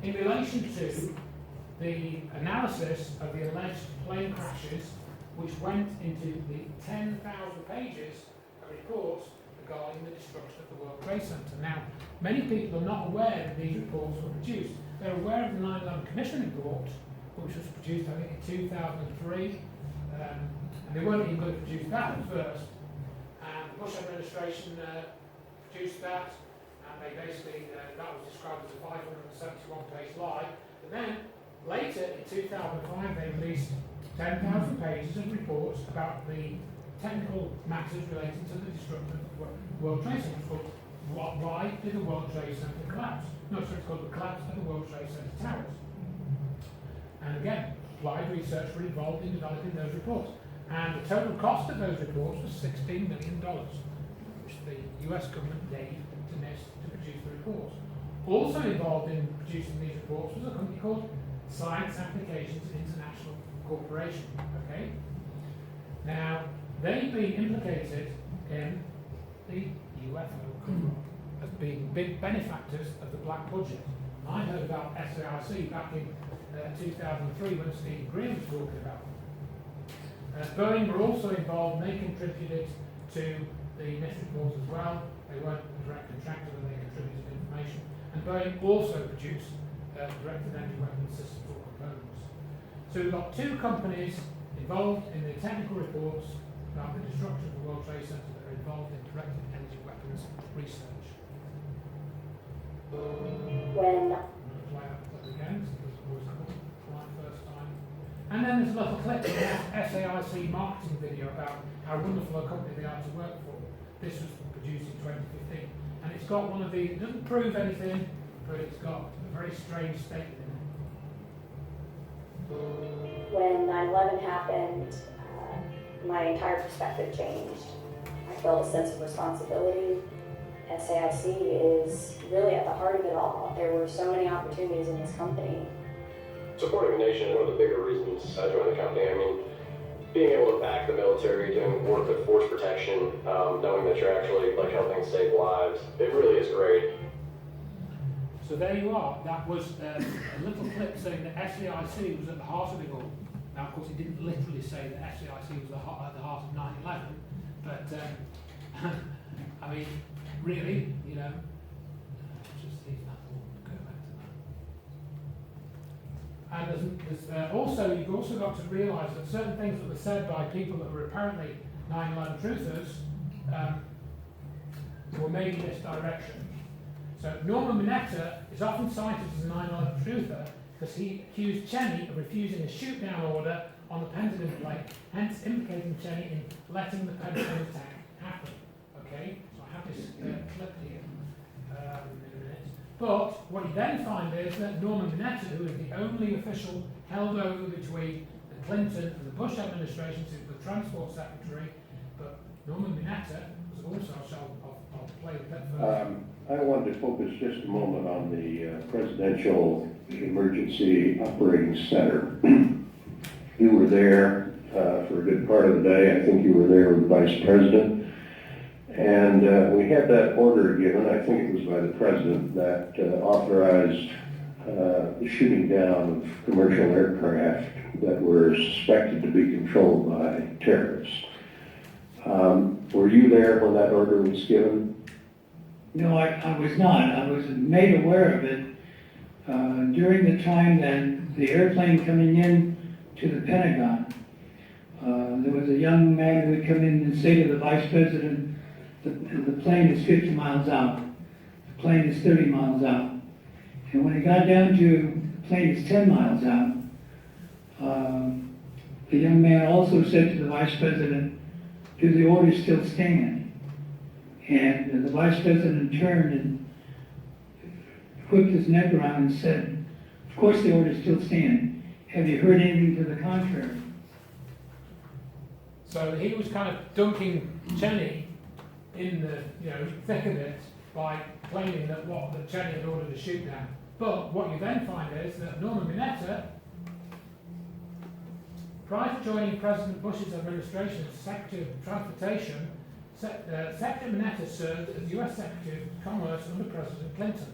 in relation to the analysis of the alleged plane crashes which went into the 10,000 pages of reports regarding the destruction of the World Trade Center. Now, many people are not aware that these reports were produced. They're aware of the 9/11 Commission report, which was produced, I think, in 2003. And they weren't even going to produce that at first. And the Bush administration produced that, and they basically, that was described as a 571-page lie. But then, later, in 2005, they released 10,000 pages of reports about the technical matters relating to the destruction of the World Trade Center. It's called, why did the World Trade Center collapse? No, so it's called the collapse of the World Trade Center towers. And again, applied research were involved in developing those reports. And the total cost of those reports was $16 million, which the US government gave to NIST to produce the reports. Also involved in producing these reports was a company called Science Applications International Corporation. Okay? Now, they've been implicated in the UFO cover-up as being big benefactors of the black budget. I heard about SAIC back in 2003 when Steve Green was talking about them. Boeing were also involved, and they contributed to the NIST reports as well. They weren't a direct contractor, but they contributed information. And Boeing also produced directed energy weapon systems or components. So we've got two companies involved in the technical reports about the destruction of the World Trade Center that are involved in directed energy weapons research.
When
and then there's a little clip of an SAIC marketing video about how wonderful a company they are to work for. This was produced in 2015. And it's got one of the, it doesn't prove anything, but it's got a very strange statement in it.
When 9/11 happened, my entire perspective changed. I felt a sense of responsibility. SAIC is really at the heart of it all. There were so many opportunities in this company.
Supporting the nation is one of the bigger reasons I joined the company. I mean, being able to back the military, doing work with force protection, knowing that you're actually like helping save lives, it really is great.
So there you are. That was a little clip saying that SAIC was at the heart of it all. Now, of course, it didn't literally say that SAIC was at the heart of 9/11, but I mean, really, you know, just leave that all, go back to that. And there's also, you've also got to realise that certain things that were said by people that were apparently 9/11 truthers were made in this direction. So Norman Mineta is often cited as a 9/11 truther because he accused Cheney of refusing a shoot-down order on the Pentagon plane, hence implicating Cheney in letting the Pentagon attack happen. Okay, so I have this clip here in a minute. But what you then find is that Norman Mineta, who is the only official held over between the Clinton and the Bush administrations, who was the Transport Secretary, but Norman Mineta was also, I'll play the clip first.
I wanted to focus just a moment on the Presidential Emergency Operating Center. You were there for a good part of the day. I think you were there with the Vice President. And we had that order given, I think it was by the President, that authorized the shooting down of commercial aircraft that were suspected to be controlled by terrorists. Were you there when that order was given?
No, I was not. I was made aware of it during the time that the airplane coming in to the Pentagon. There was a young man who would come in and say to the Vice President, the plane is 50 miles out. The plane is 30 miles out. And when it got down to the plane is 10 miles out, the young man also said to the Vice President, do the orders still stand? And the Vice President turned and whipped his neck around and said, of course the orders still stand. Have you heard anything to the contrary?
So he was kind of dunking Cheney in the thick of it by claiming that that Cheney had ordered a shoot down. But what you then find is that Norman Mineta, prior to joining President Bush's administration as Secretary of Transportation, Secretary Mineta served as US Secretary of Commerce under President Clinton.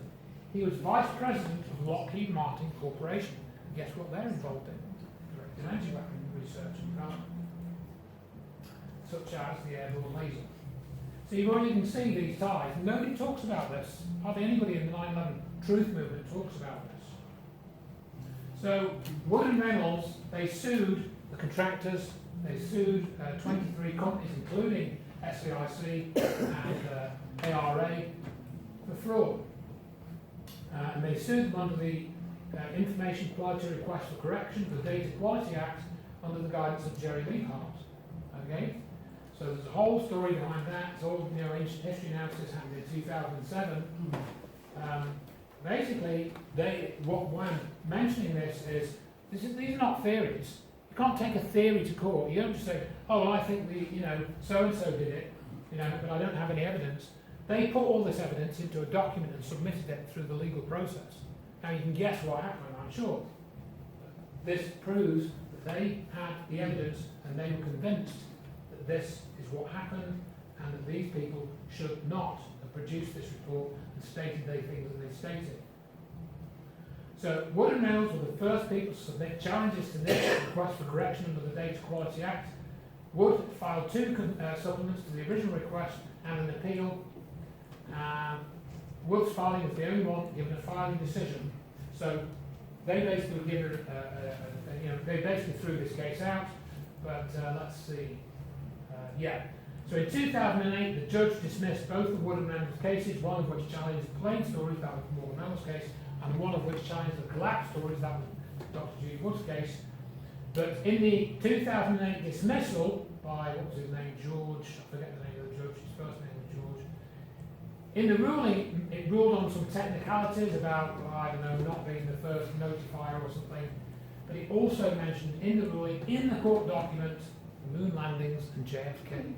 He was Vice President of Lockheed Martin Corporation. And guess what they're involved in? Directed energy weapon research and development, such as the airborne laser. So you can see these ties. Nobody talks about this. Hardly anybody in the 9/11 truth movement talks about this. So Wood and Reynolds, they sued the contractors. They sued 23 companies, including SAIC and ARA, for fraud. And they sued them under the Information Quality Request for Correction for the Data Quality Act under the guidance of Jerry Leaphart. Okay? So there's a whole story behind that. It's all ancient history analysis happened in 2007. Basically, why I'm mentioning this is these are not theories. You can't take a theory to court. You don't just say, "Oh, I think so and so did it," but I don't have any evidence. They put all this evidence into a document and submitted it through the legal process. Now you can guess what happened, I'm sure. This proves that they had the evidence and they were convinced that this is what happened and that these people should not have produced this report and stated the things that they stated. So Wood and Reynolds were the first people to submit challenges to this request for correction under the Data Quality Act. Wood filed 2 supplements to the original request and an appeal. Wood's filing was the only one given a filing decision. So they basically were given, they basically threw this case out. But let's see. So in 2008, the judge dismissed both the Wood and Reynolds cases, one of which challenged plain stories, that was the Wood and Reynolds case, and one of which challenged the collapse stories, that was Dr. Judy Wood's case. But in the 2008 dismissal by, what was his name, George, I forget the name of the judge, his first name was George. In the ruling, it ruled on some technicalities about, not being the first notifier or something, but it also mentioned in the ruling, in the court document, moon landings and JFK,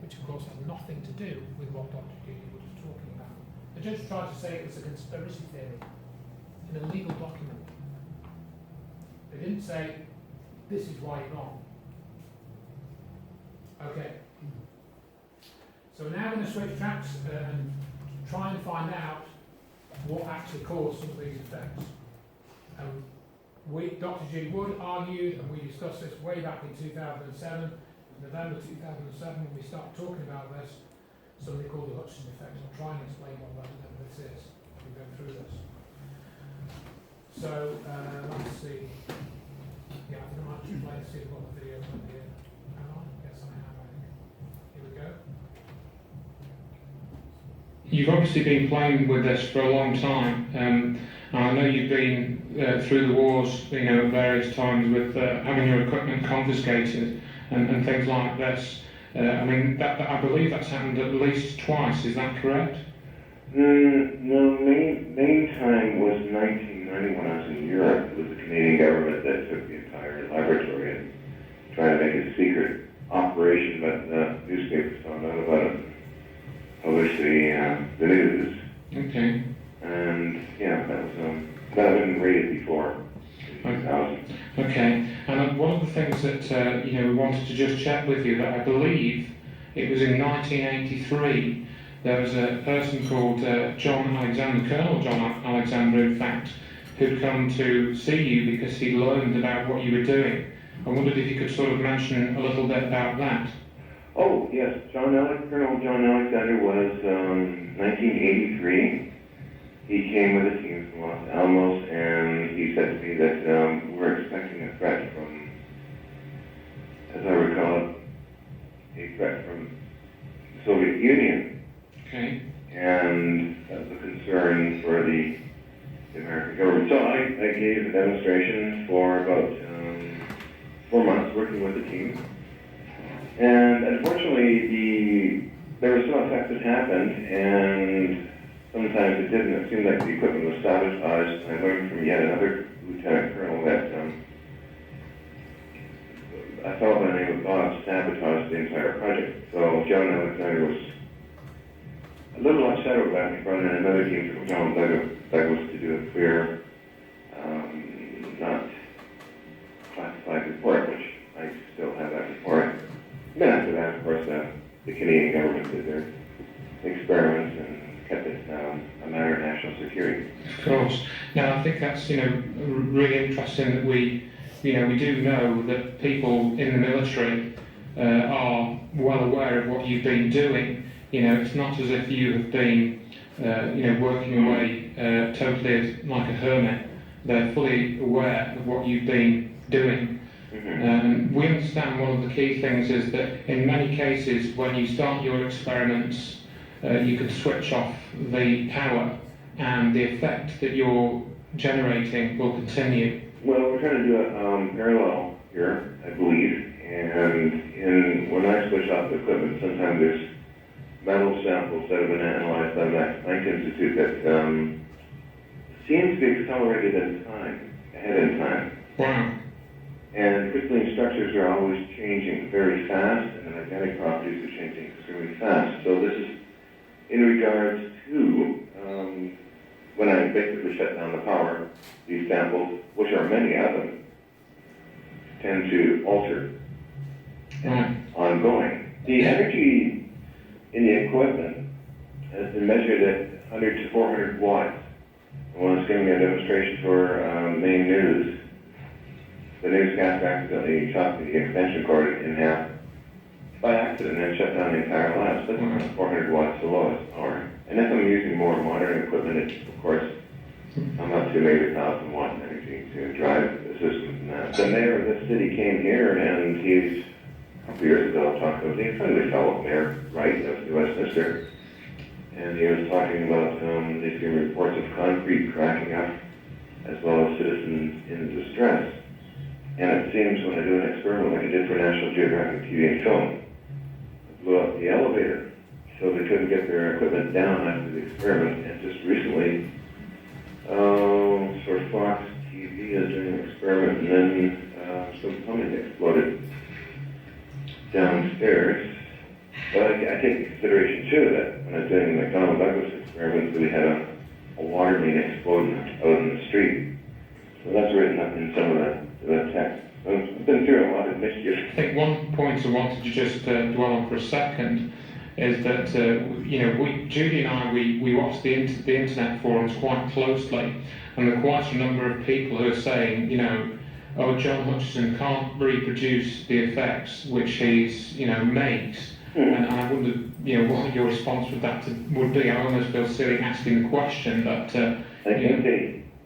which of course had nothing to do with what Dr. Judy Wood was talking about. The judge tried to say it was a conspiracy theory in a legal document. They didn't say, this is why you're wrong. Okay. So we're now going to switch tracks and try and find out what actually caused some of these effects. Dr. Judy Wood argued, and we discussed this way back in 2007, November 2007, when we started talking about this, something called the Hutchison effect. I'll try and explain what this is as we go through this. So, let's see. Yeah, I think I might just play and see what the video's on here. Hang on, yes I have, I think. Here we go.
You've obviously been playing with this for a long time. I know you've been through the wars, at various times with having your equipment confiscated and things like this. I believe that's happened at least twice. Is that correct?
No, main time was 1990 when I was in Europe. It was the Canadian government that took the entire laboratory and tried to make it a secret operation, but the newspapers found out about it, published the news.
Okay.
And yeah, that had been rated before.
Okay, and one of the things that we wanted to just check with you, that I believe it was in 1983, there was a person called John Alexander, Colonel John Alexander, in fact, who'd come to see you because he learned about what you were doing. I wondered if you could sort of mention a little bit about that.
Oh yes, Colonel John Alexander was 1983. He came with a team from Los Alamos, and he said to me that we're expecting a threat from, as I recall it, a threat from the Soviet Union.
Okay.
And that was a concern for the American government. So I gave a demonstration for about 4 months working with the team. And unfortunately, there were some effects that happened, and sometimes it didn't. It seemed like the equipment was sabotaged. I learned from yet another lieutenant colonel that a fellow by the name of Bob sabotaged the entire project. So John Alexander was a little upset over that. He brought in another team from John Douglas to do a clear, not classified report, which I still have that report. Then after that, of course,
the Canadian government did their experiments and kept it a matter of national security.
Of course. Now, I think that's, really interesting that we do know that people in the military are well aware of what you've been doing. It's not as if you have been, working away totally like a hermit. They're fully aware of what you've been doing. We understand one of the key things is that in many cases when you start your experiments, you can switch off the power and the effect that you're generating will continue.
Well, we're trying to do it parallel here, I believe, and when I switch off the equipment, sometimes there's metal samples that have been analyzed by the Max Planck Institute that seem to be accelerated ahead in time.
Wow.
And crystalline structures are always changing very fast, and the magnetic properties are changing extremely fast. So this is in regards to when I basically shut down the power, these samples, which are many of them, tend to alter ongoing. The energy in the equipment has been measured at 100 to 400 watts. When I was giving a demonstration for Maine News, the newscaster accidentally chopped the extension cord in half by accident and shut down the entire lab. So that's 400 watts the lowest power. And if I'm using more modern equipment, it's, of course, I'm up to maybe 1,000 watt energy to drive the system from that. The mayor of this city came here, and he's, a couple years ago, talked with a friendly fellow, Mayor Wright of New Westminster, and he was talking about these reports of concrete cracking up, as well as citizens in distress. And it seems when I do an experiment like I did for National Geographic TV and film, I blew up the elevator so they couldn't get their equipment down after the experiment. And just recently, sort of Fox TV is doing an experiment, and then some plumbing exploded downstairs. But I take into consideration too that when I was doing the McDonnell Douglas experiments, we had a water main explode out in the street. So that's written up in some of the text. I've been through a lot of mischief.
I think one point I wanted to just dwell on for a second is that, Judy and I, we watch the internet forums quite closely, and there are quite a number of people who are saying, oh, John Hutchison can't reproduce the effects which he's, makes. And I wondered, what your response with that would be. I almost feel silly asking the question, but...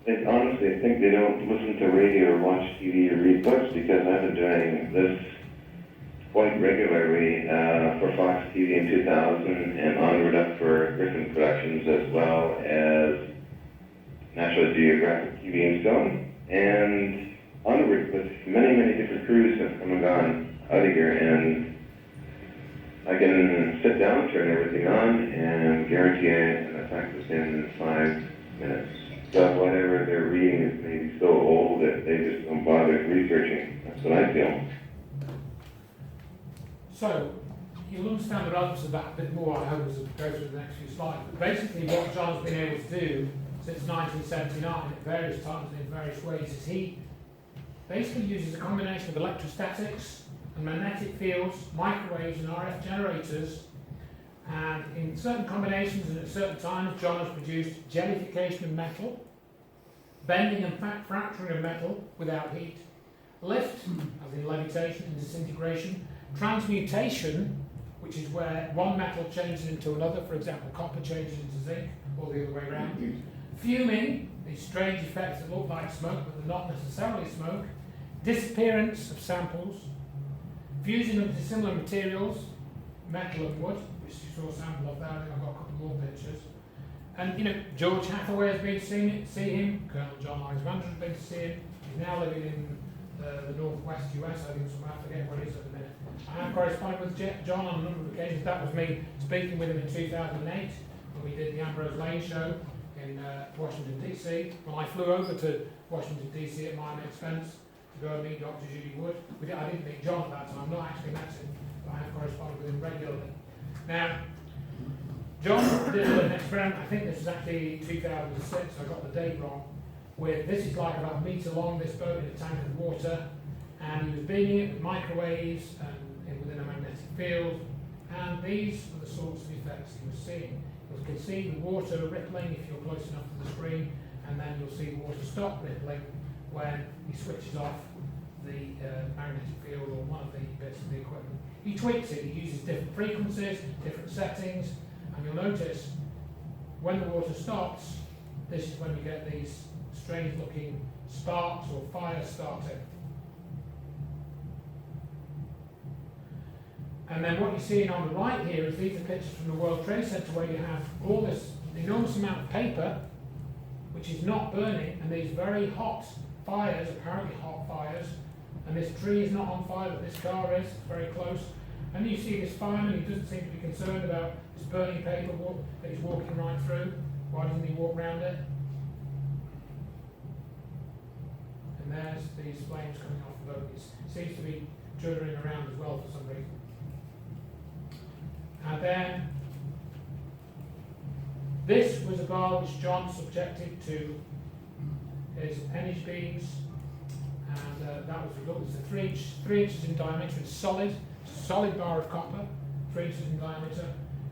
I honestly think they don't listen to radio or watch TV or read books, because I've been doing this quite regularly for Fox TV in 2000 and onward up for Griffin Productions, as well as National Geographic TV and film, and onward with many, many different crews have come and gone out of here, and I can sit down, turn everything on, and guarantee an effect within 5 minutes. So whatever they're reading is maybe so old that they just don't bother researching. That's what I feel.
So, you'll understand the relevance of that a bit more, I hope, as we go through the next few slides. But basically what John's been able to do since 1979 at various times and in various ways is he basically uses a combination of electrostatics and magnetic fields, microwaves and RF generators, and in certain combinations and at certain times John has produced jellification of metal, bending and fracturing of metal without heat, lift, as in levitation and disintegration, transmutation, which is where one metal changes into another, for example copper changes into zinc, or the other way around, fuming, these strange effects that look like smoke but they're not necessarily smoke, disappearance of samples, fusion of dissimilar materials, metal and wood, which you saw a sample of there. I think I've got a couple more pictures. And George Hathaway has been to see him, Colonel John Alexander has been to see him. He's now living in the northwest US, I think somewhere, I forget where he is at the minute. I have corresponded with John on a number of occasions. That was me speaking with him in 2008 when we did the Ambrose Lane show in Washington DC. Well, I flew over to Washington DC at my own expense to go and meet Dr. Judy Wood. I didn't meet John at that time, not actually met him, but I have corresponded with him regularly. Now, John did an experiment, I think this was actually 2006, I got the date wrong, where this is like about a metre long, this boat in a tank of water, and he was beaming it with microwaves and within a magnetic field, And these are the sorts of effects you were seeing. You can see the water rippling if you're close enough to the screen, and then you'll see the water stop rippling when he switches off the magnetic field or one of the bits of the equipment. He tweaks it, he uses different frequencies, different settings, and you'll notice when the water stops, this is when you get these strange looking sparks or fires starting. And then what you're seeing on the right here is these are pictures from the World Trade Center where you have all this enormous amount of paper which is not burning, and these very hot fires, apparently hot fires, and this tree is not on fire but this car is, very close. And you see this fireman, he doesn't seem to be concerned about this burning paper that he's walking right through. Why doesn't he walk around it? And there's these flames coming off the boat. It seems to be juddering around as well for some reason. And then, this was a bar which John subjected to his energy beams, and that was it's a 3 inches in diameter. It's solid bar of copper, 3 inches in diameter,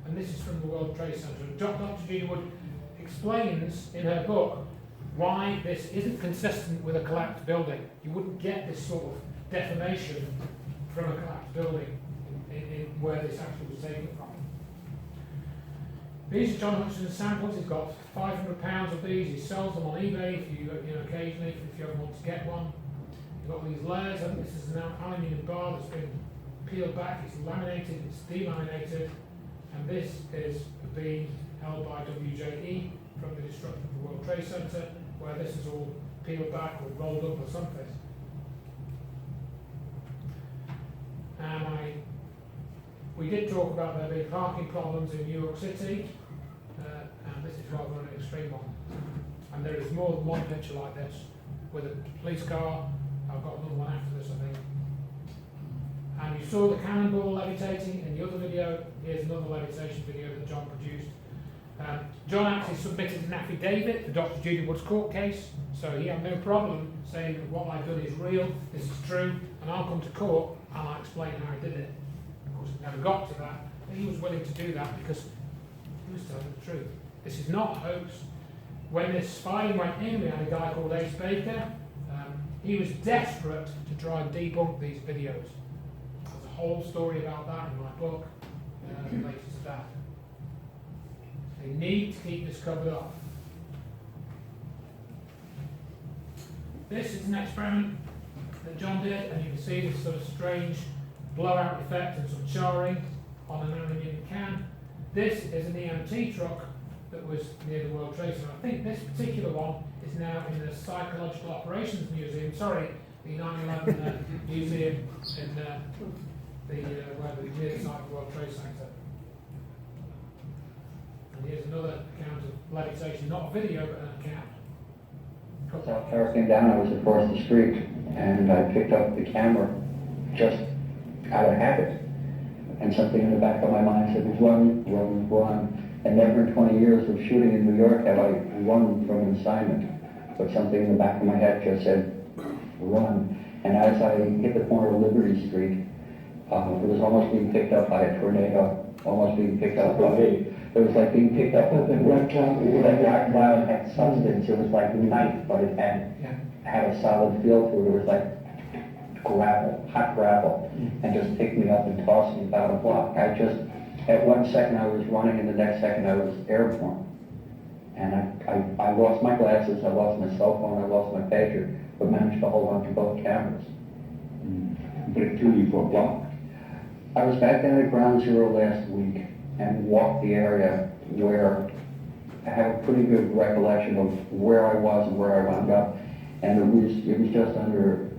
and this is from the World Trade Center. Dr. Judy Wood explains in her book why this isn't consistent with a collapsed building. You wouldn't get this sort of deformation from a collapsed building in where this actually was taken from. These are John Hutchison's samples. He's got 500 pounds of these. He sells them on eBay if you occasionally, if you ever want to get one. You've got these layers. I think this is an aluminium bar that's been peeled back. It's laminated, it's delaminated, and this is a beam held by WJE from the destruction of the World Trade Center, where this is all peeled back or rolled up or something. And we did talk about there being parking problems in New York City, and this is rather an extreme one. And there is more than one picture like this with a police car. I've got another one after this, I think. And you saw the cannonball levitating in the other video. Here's another levitation video that John produced. John actually submitted an affidavit for Dr. Judy Wood's court case, so he had no problem saying that what I've done is real, this is true, and I'll come to court and I'll explain how I did it. Of course, it never got to that, but he was willing to do that because he was telling the truth. This is not a hoax. When this firing went in, we had a guy called Ace Baker. He was desperate to try and debunk these videos. There's a whole story about that in my book related to that. They need to keep this covered up. This is an experiment that John did, and you can see this sort of strange blowout effect and some charring on an aluminium can. This is an EMT truck that was near the World Trade Center. I think this particular one is now in the Psychological Operations Museum, the 9/11 museum in where the near the site of the World Trade Center. And here's another account of levitation, not a video, but an account.
So tower came down, I was across the street, and I picked up the camera just out of habit. And something in the back of my mind said, run, run, run. And never in 20 years of shooting in New York have I run from an assignment. But something in the back of my head just said, run. And as I hit the corner of Liberty Street, it was almost being picked up by a tornado, almost being picked up by it was like being picked up with a black cloud had substance. It was like night, but it had a solid feel to it. It was like gravel, hot gravel, and just picked me up and tossed me about a block. At 1 second I was running, and the next second I was airborne. And I lost my glasses, I lost my cell phone, I lost my pager, but managed to hold on to both cameras.
But it threw you for a block.
I was back down at Ground Zero last week and walked the area where I have a pretty good recollection of where I was and where I wound up, and it was just under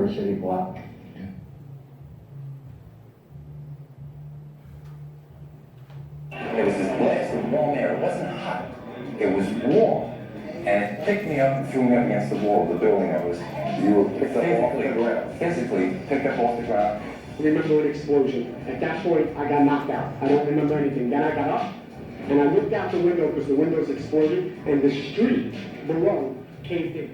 a city block.
It was this blast of warm air. It wasn't hot. It was warm. And it picked me up and threw me up against the wall of the building. You were picked up off the ground. Physically picked up off the ground.
I remember an explosion. At that point, I got knocked out. I don't remember anything. Then I got up, and I looked out the window because the windows exploded, and the street below caved in.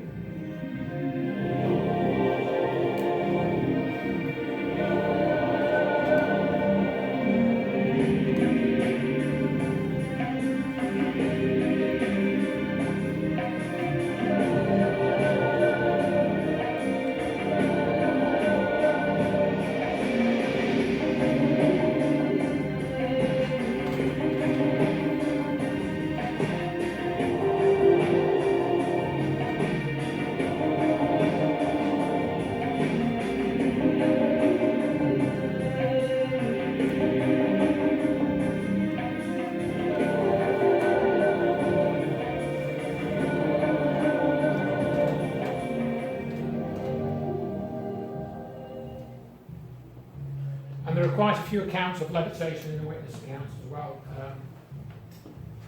quite a few accounts of levitation in the witness accounts as well.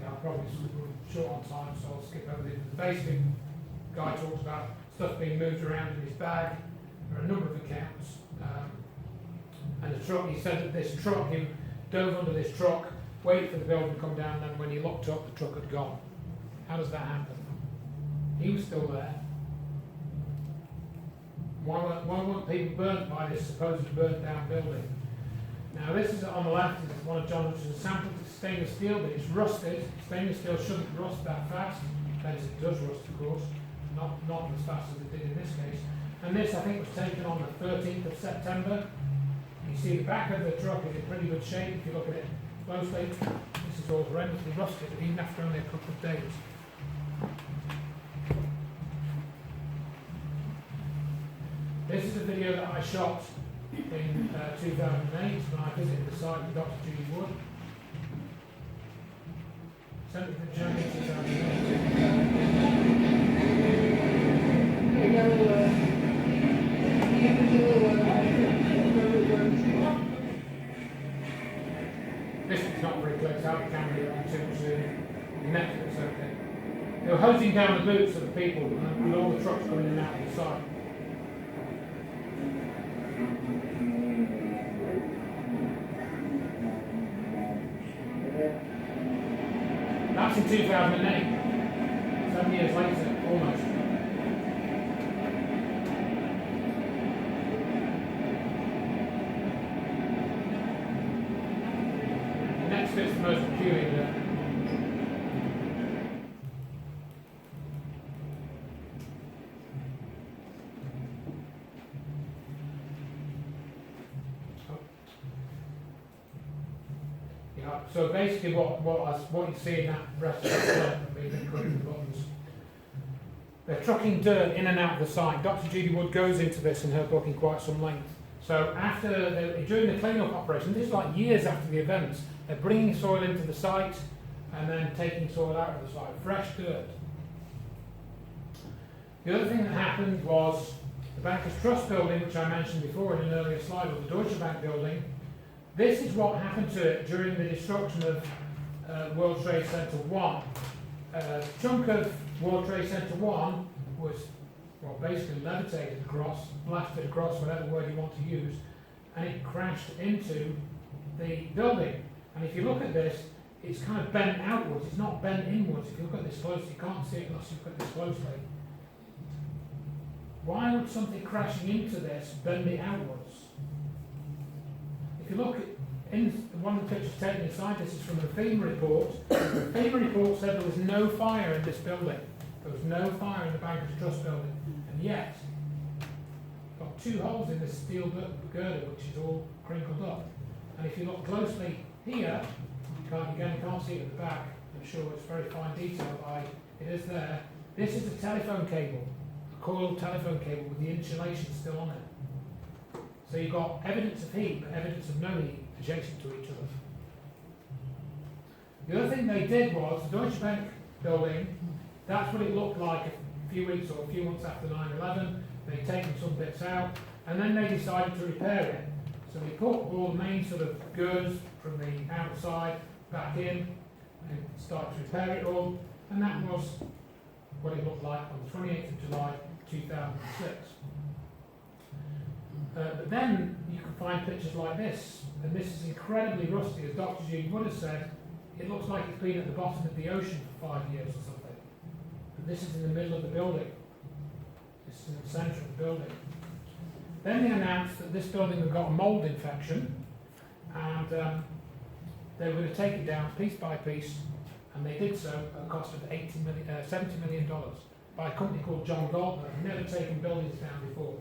Yeah, I'm probably short on time, so I'll skip over this. Basically, the guy talks about stuff being moved around in his bag. There are a number of accounts. And the truck, he said that this truck, he dove under this truck, waited for the building to come down, and then when he looked up, the truck had gone. How does that happen? He was still there. Why weren't people burnt by this supposedly burnt down building? Now this is on the left, is one of John Hutchison's samples. It's stainless steel, but it's rusted. Stainless steel shouldn't rust that fast. Depends if it does rust, of course. Not as fast as it did in this case. And this, I think, was taken on the 13th of September. You see the back of the truck is in pretty good shape if you look at it closely. This is all horrendously rusted, even after only a couple of days. This is a video that I shot in 2008 when I visited the site with Dr. Judy Wood. Sent it to Germany in 2008. This is not very close out, the camera too much the neck looks okay. They were hosing down the boots of the people and all the trucks coming in and out of the site. That's in 2008, 7 years later, almost. The next bit's the most peculiar. So basically what you see in that rest of the buttons, they're trucking dirt in and out of the site. Dr. Judy Wood goes into this in her book in quite some length. So during the clean-up operation, this is like years after the events, they're bringing soil into the site and then taking soil out of the site, fresh dirt. The other thing that happened was the Bankers Trust building, which I mentioned before in an earlier slide, or the Deutsche Bank building. This is what happened to it during the destruction of World Trade Center 1. A chunk of World Trade Center 1 was, well, basically levitated across, blasted across, whatever word you want to use, and it crashed into the building. And if you look at this, it's kind of bent outwards, it's not bent inwards. If you look at this closely, you can't see it unless you look at this closely. Why would something crashing into this bend it outwards? If you look at in one of the pictures taken inside, this is from the FEMA report. The FEMA report said there was no fire in this building. There was no fire in the Bankers Trust building. And yet, got two holes in this steel girder, which is all crinkled up. And if you look closely here, you can't see it at the back. I'm sure it's very fine detail it is there. This is a telephone cable, a coiled telephone cable with the insulation still on it. So you've got evidence of heat, but evidence of no heat adjacent to each other. The other thing they did was, the Deutsche Bank building, that's what it looked like a few weeks or a few months after 9/11. They'd taken some bits out, and then they decided to repair it. So they put all the main sort of goods from the outside back in and started to repair it all, and that was what it looked like on the 28th of July 2006. But then you can find pictures like this, and this is incredibly rusty, as Dr. Judy Wood has said. It looks like it's been at the bottom of the ocean for 5 years or something. But this is in the middle of the building. This is in the centre of the building. Then they announced that this building had got a mould infection, and they were going to take it down piece by piece, and they did so at a cost of $70 million by a company called John Goldberg, who never taken buildings down before.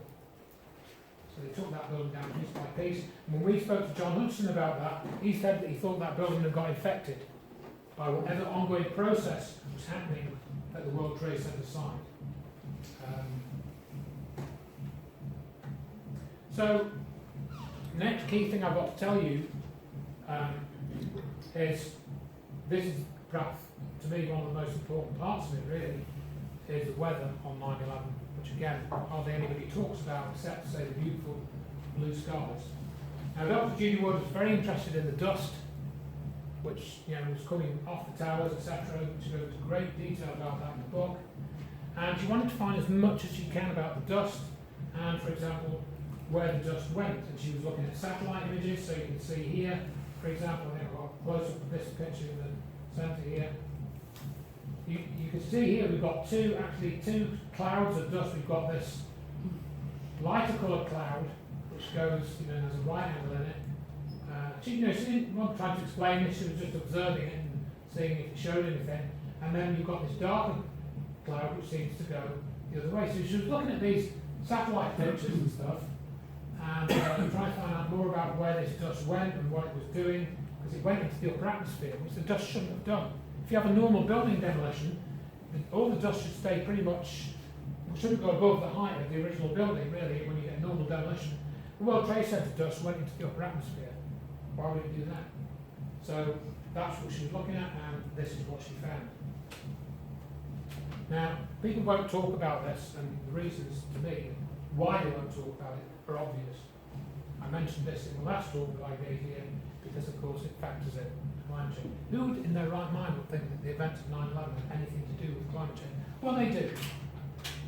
So they took that building down piece by piece. And when we spoke to John Hudson about that, he said that he thought that building had got infected by whatever ongoing process was happening at the World Trade Center site. So, next key thing I've got to tell you is, this is perhaps to me one of the most important parts of it really, is the weather on 9/11, which again, hardly anybody talks about except, say, the beautiful blue skies. Now, Dr. Judy Wood was very interested in the dust, which was coming off the towers, etc. She goes into great detail about that in the book. And she wanted to find as much as she can about the dust, and, for example, where the dust went. And she was looking at satellite images, so you can see here, for example, I've got a close-up of this picture in the centre here. You can see here we've got two clouds of dust. We've got this lighter coloured cloud, which goes, there's a right angle in it. She didn't want to try to explain this, she was just observing it and seeing if it showed anything. And then you've got this darker cloud, which seems to go the other way. So she was looking at these satellite pictures and stuff, and trying to find out more about where this dust went and what it was doing, because it went into the upper atmosphere, which the dust shouldn't have done. If you have a normal building demolition, all the dust should stay pretty much, shouldn't go above the height of the original building, really, when you get normal demolition. The World Trade Center dust went into the upper atmosphere. Why would it do that? So that's what she was looking at, and this is what she found. Now, people won't talk about this, and the reasons, to me, why they won't talk about it are obvious. I mentioned this in the last talk that I gave here, because of course it factors in climate change. Who would, in their right mind, would think that the events of 9/11 had anything to do with climate change? Well, they do.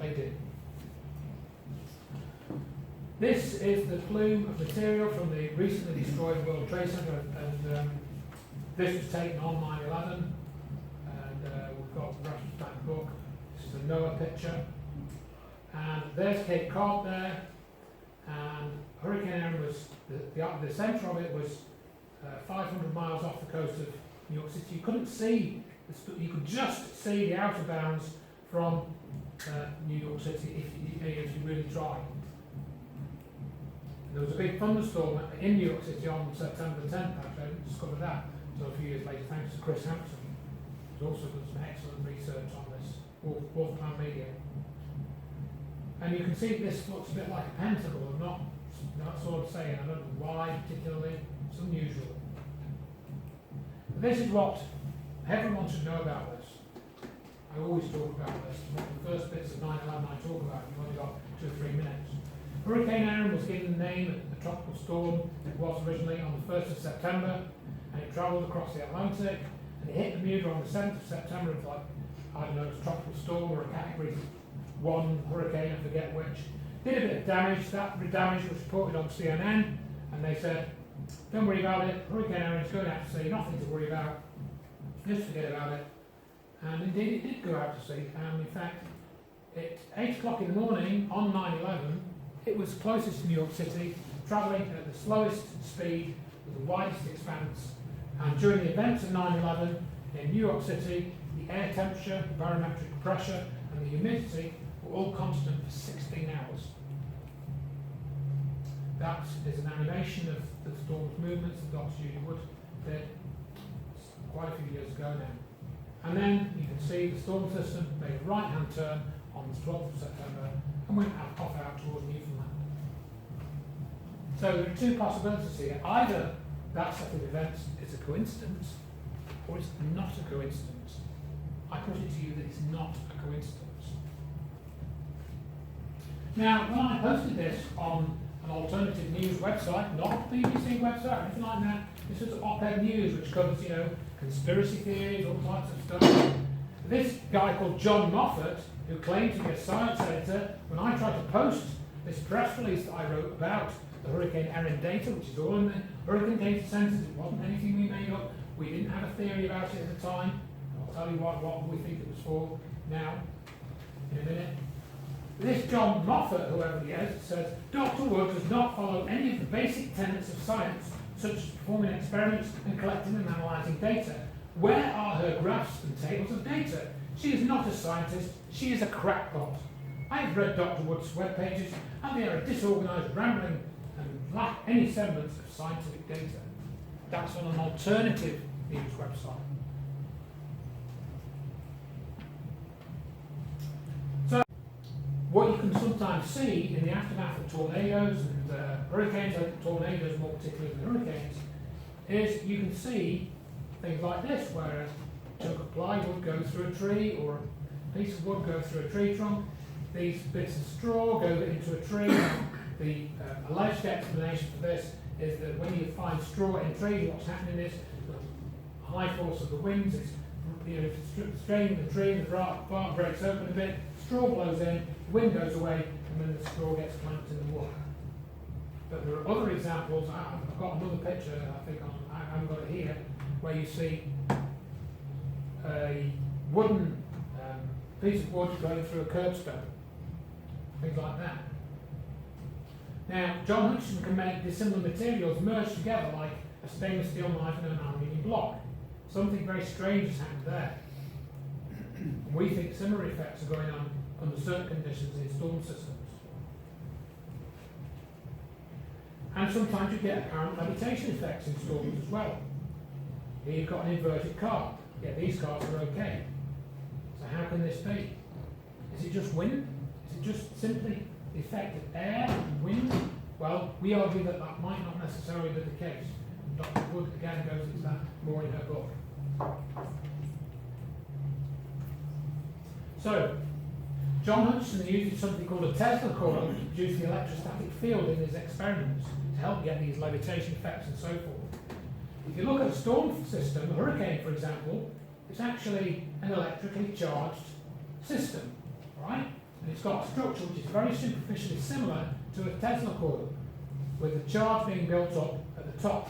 They did. This is the plume of material from the recently destroyed World Trade Center, and this was taken on 9/11, and we've got the reference back book. This is a NOAA picture, and there's Cape Cod there, and Hurricane Erin was, the centre of it was 500 miles off the coast of New York City. You couldn't see, you could just see the outer bounds from New York City if you really tried. There was a big thunderstorm in New York City on September 10th, actually. I didn't discover that until a few years later, thanks to Chris Hampson, who's also done some excellent research on this, Wolf Plan Media. And you can see this looks a bit like a pentacle, and not sort of saying, I don't know why particularly, it's unusual. But this is what everyone should know about this. I always talk about this. One of the first bits of 9/11 I talk about, you've only got 2 or 3 minutes. Hurricane Erin was given the name of the tropical storm it was originally on the 1st of September, and it travelled across the Atlantic, and it hit Bermuda on the 7th of September. It's like, I don't know, it's a tropical storm or a category 1 hurricane, I forget which. Did a bit of damage. That damage was reported on CNN, and they said, don't worry about it, Hurricane Erin is going out to sea, nothing to worry about, just forget about it. And indeed it did go out to sea, and in fact, at 8 o'clock in the morning on 9/11, it was closest to New York City, travelling at the slowest speed with the widest expanse. And during the events of 9/11 in New York City, the air temperature, the barometric pressure, and the humidity were all constant for 16 hours. That is an animation of the storm's movements that Dr. Judy Wood did quite a few years ago now. And then you can see the storm system made a right-hand turn on the 12th of September and went off out towards Newfoundland. So there are 2 possibilities here. Either that set of events is a coincidence, or it's not a coincidence. I put it to you that it's not a coincidence. Now, when I posted this on an alternative news website, not a BBC website or anything like that, this was op-ed news, which covers, conspiracy theories, all types of stuff. This guy called John Moffat, who claimed to be a science editor, when I tried to post this press release that I wrote about the Hurricane Erin data, which is all in the Hurricane Data Centers, it wasn't anything we made up, we didn't have a theory about it at the time. I'll tell you what we think it was for now, in a minute. This John Moffat, whoever he is, says, Dr. Wood does not follow any of the basic tenets of science, such as performing experiments and collecting and analysing data. Where are her graphs and tables of data? She is not a scientist, she is a crackpot. I have read Dr. Wood's web pages, and they are a disorganised rambling and lack any semblance of scientific data. That's on an alternative news website. So, what you can sometimes see in the aftermath of tornadoes and hurricanes, tornadoes more particularly than hurricanes, is you can see things like this, where a chunk of plywood goes through a tree, or a piece of wood goes through a tree trunk. These bits of straw go into a tree. The alleged explanation for this is that when you find straw in trees, what's happening is the high force of the winds, it's, you know, straining the tree, the bark breaks open a bit, straw blows in, wind goes away, and then the straw gets clamped in the wood. But there are other examples. I've got another picture, I think I haven't got it here, where you see a wooden piece of wood going through a curbstone, things like that. Now, John Hutchison can make dissimilar materials merge together like a stainless steel knife and an aluminium block. Something very strange has happened there. We think similar effects are going on under certain conditions in storm systems. And sometimes you get apparent levitation effects in storms as well. Here you've got an inverted cart, yet these carts are okay. So how can this be? Is it just wind? Is it just simply the effect of air and wind? Well, we argue that that might not necessarily be the case. Dr. Wood again goes into that more in her book. So, John Hutchison uses something called a Tesla coil to produce the electrostatic field in his experiments to help get these levitation effects and so forth. If you look at a storm system, a hurricane for example, it's actually an electrically charged system, right? And it's got a structure which is very superficially similar to a Tesla coil, with the charge being built up at the top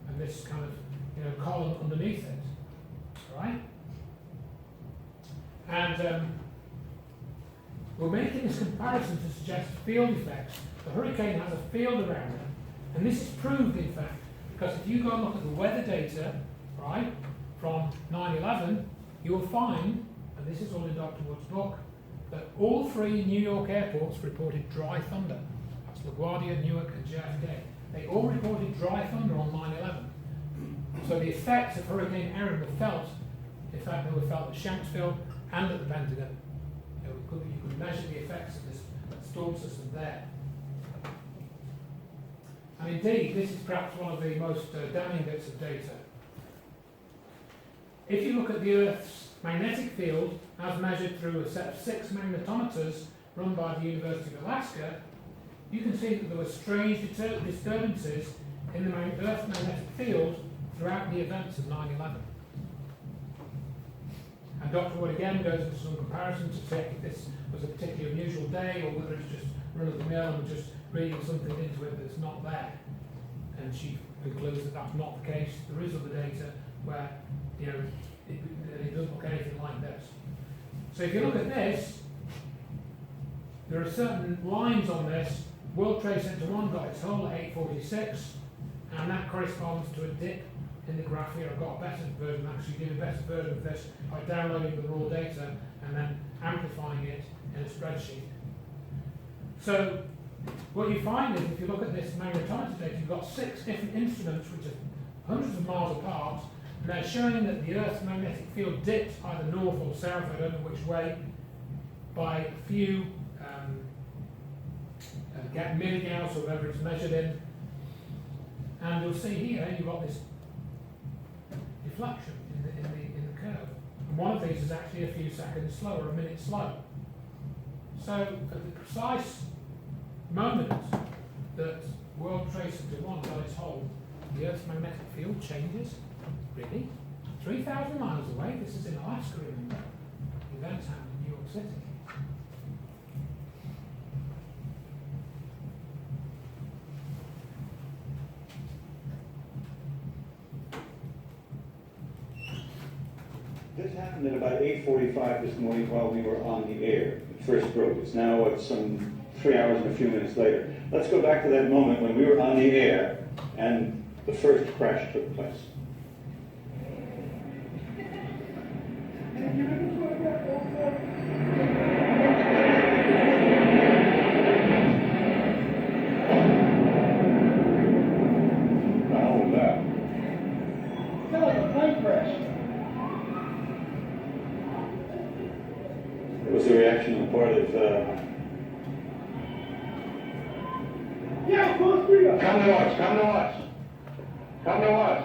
and this kind of, you know, column underneath it, right? And we're making this comparison to suggest field effects. The hurricane has a field around it, and this is proved, in fact, because if you go and look at the weather data, right, from 9/11, you will find, and this is all in Dr. Wood's book, that all three New York airports reported dry thunder. That's LaGuardia, Newark, and JFK. They all reported dry thunder on 9/11. So the effects of Hurricane Erin were felt. In fact, they were felt at Shanksville and at the Pentagon. You could measure the effects of this storm system there. And indeed, this is perhaps one of the most damning bits of data. If you look at the Earth's magnetic field as measured through a set of 6 magnetometers run by the University of Alaska, you can see that there were strange disturbances in the Earth's magnetic field throughout the events of 9/11. And Dr. Wood again goes into some comparison to check if this was a particularly unusual day or whether it's just run-of-the-mill and just reading something into it that's not there. And she concludes that that's not the case. There is other data where, you know, it doesn't look anything like this. So if you look at this, there are certain lines on this. World Trade Center 1 got its hole at 8:46, and that corresponds to a dip in the graph here. I've got a better version, actually did a better version of this by downloading the raw data and then amplifying it in a spreadsheet. So what you find is, if you look at this magnetometer data, you've got 6 different instruments which are hundreds of miles apart, and they're showing that the Earth's magnetic field dips either north or south, I don't know which way, by a few milligauss or whatever it's measured in. And you'll see here, you've got this deflection in the curve. And one of these is actually a few seconds slower, a minute slow. So at the precise moment that World Trade Center 1 got its hole, the Earth's magnetic field changes. Really? 3,000 miles away, this is in Alaska, remember? The events happened in New York City.
This happened at about 8:45 this morning while we were on the air. It first broke. It's now some 3 hours and a few minutes later. Let's go back to that moment when we were on the air and the first crash took place.
How was that? That was a plane crash.
It was the reaction on the part of
Yeah, close to you.
Come to us, come to us. Come to us.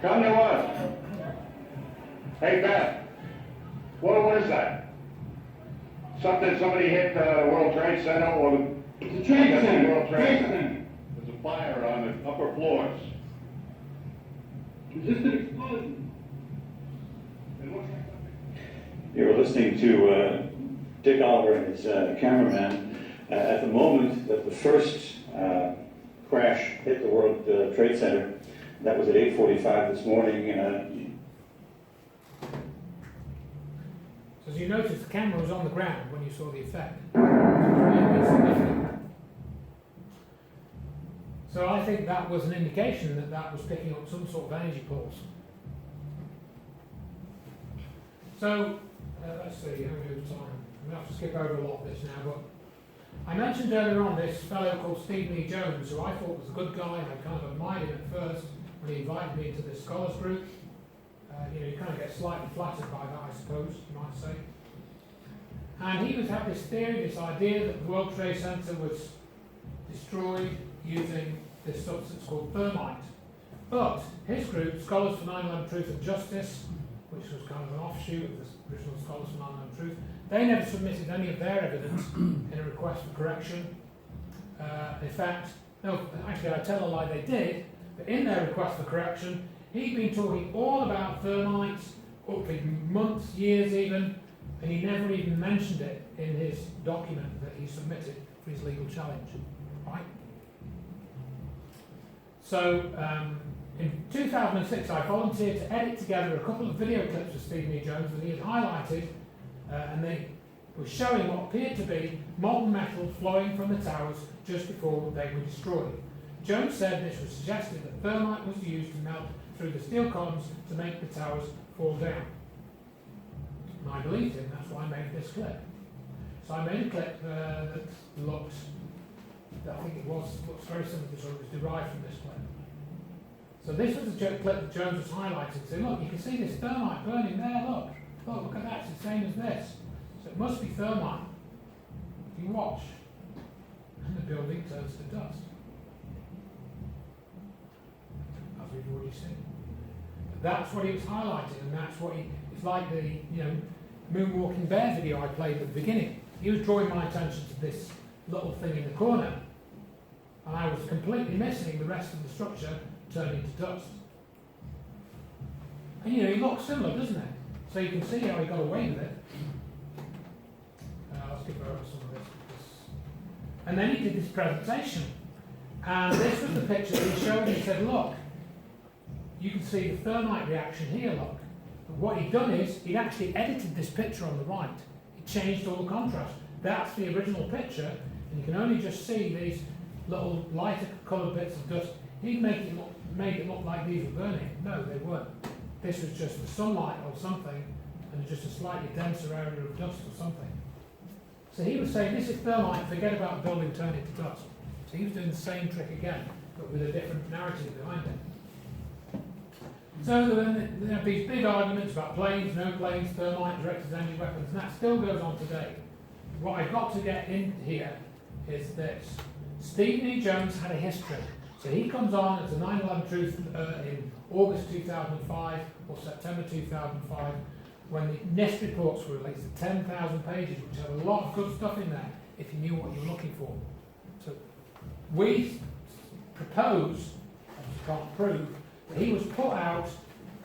Come to us. Hey, Beth. What is that? Somebody hit the World Trade Center or
It's a trade center. Trade center.
There's a fire on the upper floors.
Is this an explosion?
You were listening to Dick Oliver and his cameraman at the moment that the first crash hit the World Trade Center. That was at 8:45 this morning.
So as you noticed, the camera was on the ground when you saw the effect. Really significant. So I think that was an indication that that was picking up some sort of energy pulse. So, let's see, how many time? I'm going to have to skip over a lot of this now, but I mentioned earlier on this fellow called Stephen E. Jones, who I thought was a good guy, and I kind of admired him at first when he invited me into this scholars group. You kind of get slightly flattered by that, I suppose, you might say. And he had this theory, this idea that the World Trade Center was destroyed using this substance called thermite. But his group, Scholars for 9/11 Truth and Justice, which was kind of an offshoot of the original Scholars for 9/11 Truth, they never submitted any of their evidence in a request for correction. In fact, no, actually I tell a lie, they did, but in their request for correction, he'd been talking all about thermite up for months, years even, and he never even mentioned it in his document that he submitted for his legal challenge. Right? So, in 2006, I volunteered to edit together a couple of video clips of Stephen E. Jones that he had highlighted, and they were showing what appeared to be molten metal flowing from the towers just before they were destroyed. Jones said this was suggesting that thermite was used to melt through the steel columns to make the towers fall down. And I believed him, that's why I made this clip. So I made a clip that looks, I think it looks very similar to, so it was derived from this clip. So this was the clip that Jones was highlighting. So look, you can see this thermite burning there, look at that, it's the same as this. So it must be thermite. If you watch, and the building turns to dust. As we've already seen. But that's what he was highlighting, and that's what it's like the, Moonwalking Bear video I played at the beginning. He was drawing my attention to this little thing in the corner, and I was completely missing the rest of the structure turning to dust. And he looks similar, doesn't it? So you can see how he got away with it. I'll skip over some of this. And then he did this presentation, and this was the picture that he showed, and he said, look, you can see the thermite reaction here, look. But what he'd done is, he'd actually edited this picture on the right. He changed all the contrast. That's the original picture, and you can only just see these little lighter coloured bits of dust. He'd made it look like these were burning. No, they weren't. This was just the sunlight or something, and just a slightly denser area of dust or something. So he was saying, this is thermite, forget about the building turning to dust. So he was doing the same trick again, but with a different narrative behind it. So there are these big arguments about planes, no planes, thermite, directed energy weapons, and that still goes on today. What I've got to get in here is this. Stephen E. Jones had a history. So he comes on as a 9/11 Truth in August 2005 or September 2005 when the NIST reports were released, 10,000 pages, which had a lot of good stuff in there if you knew what you were looking for. So we propose, I can't prove, that he was put out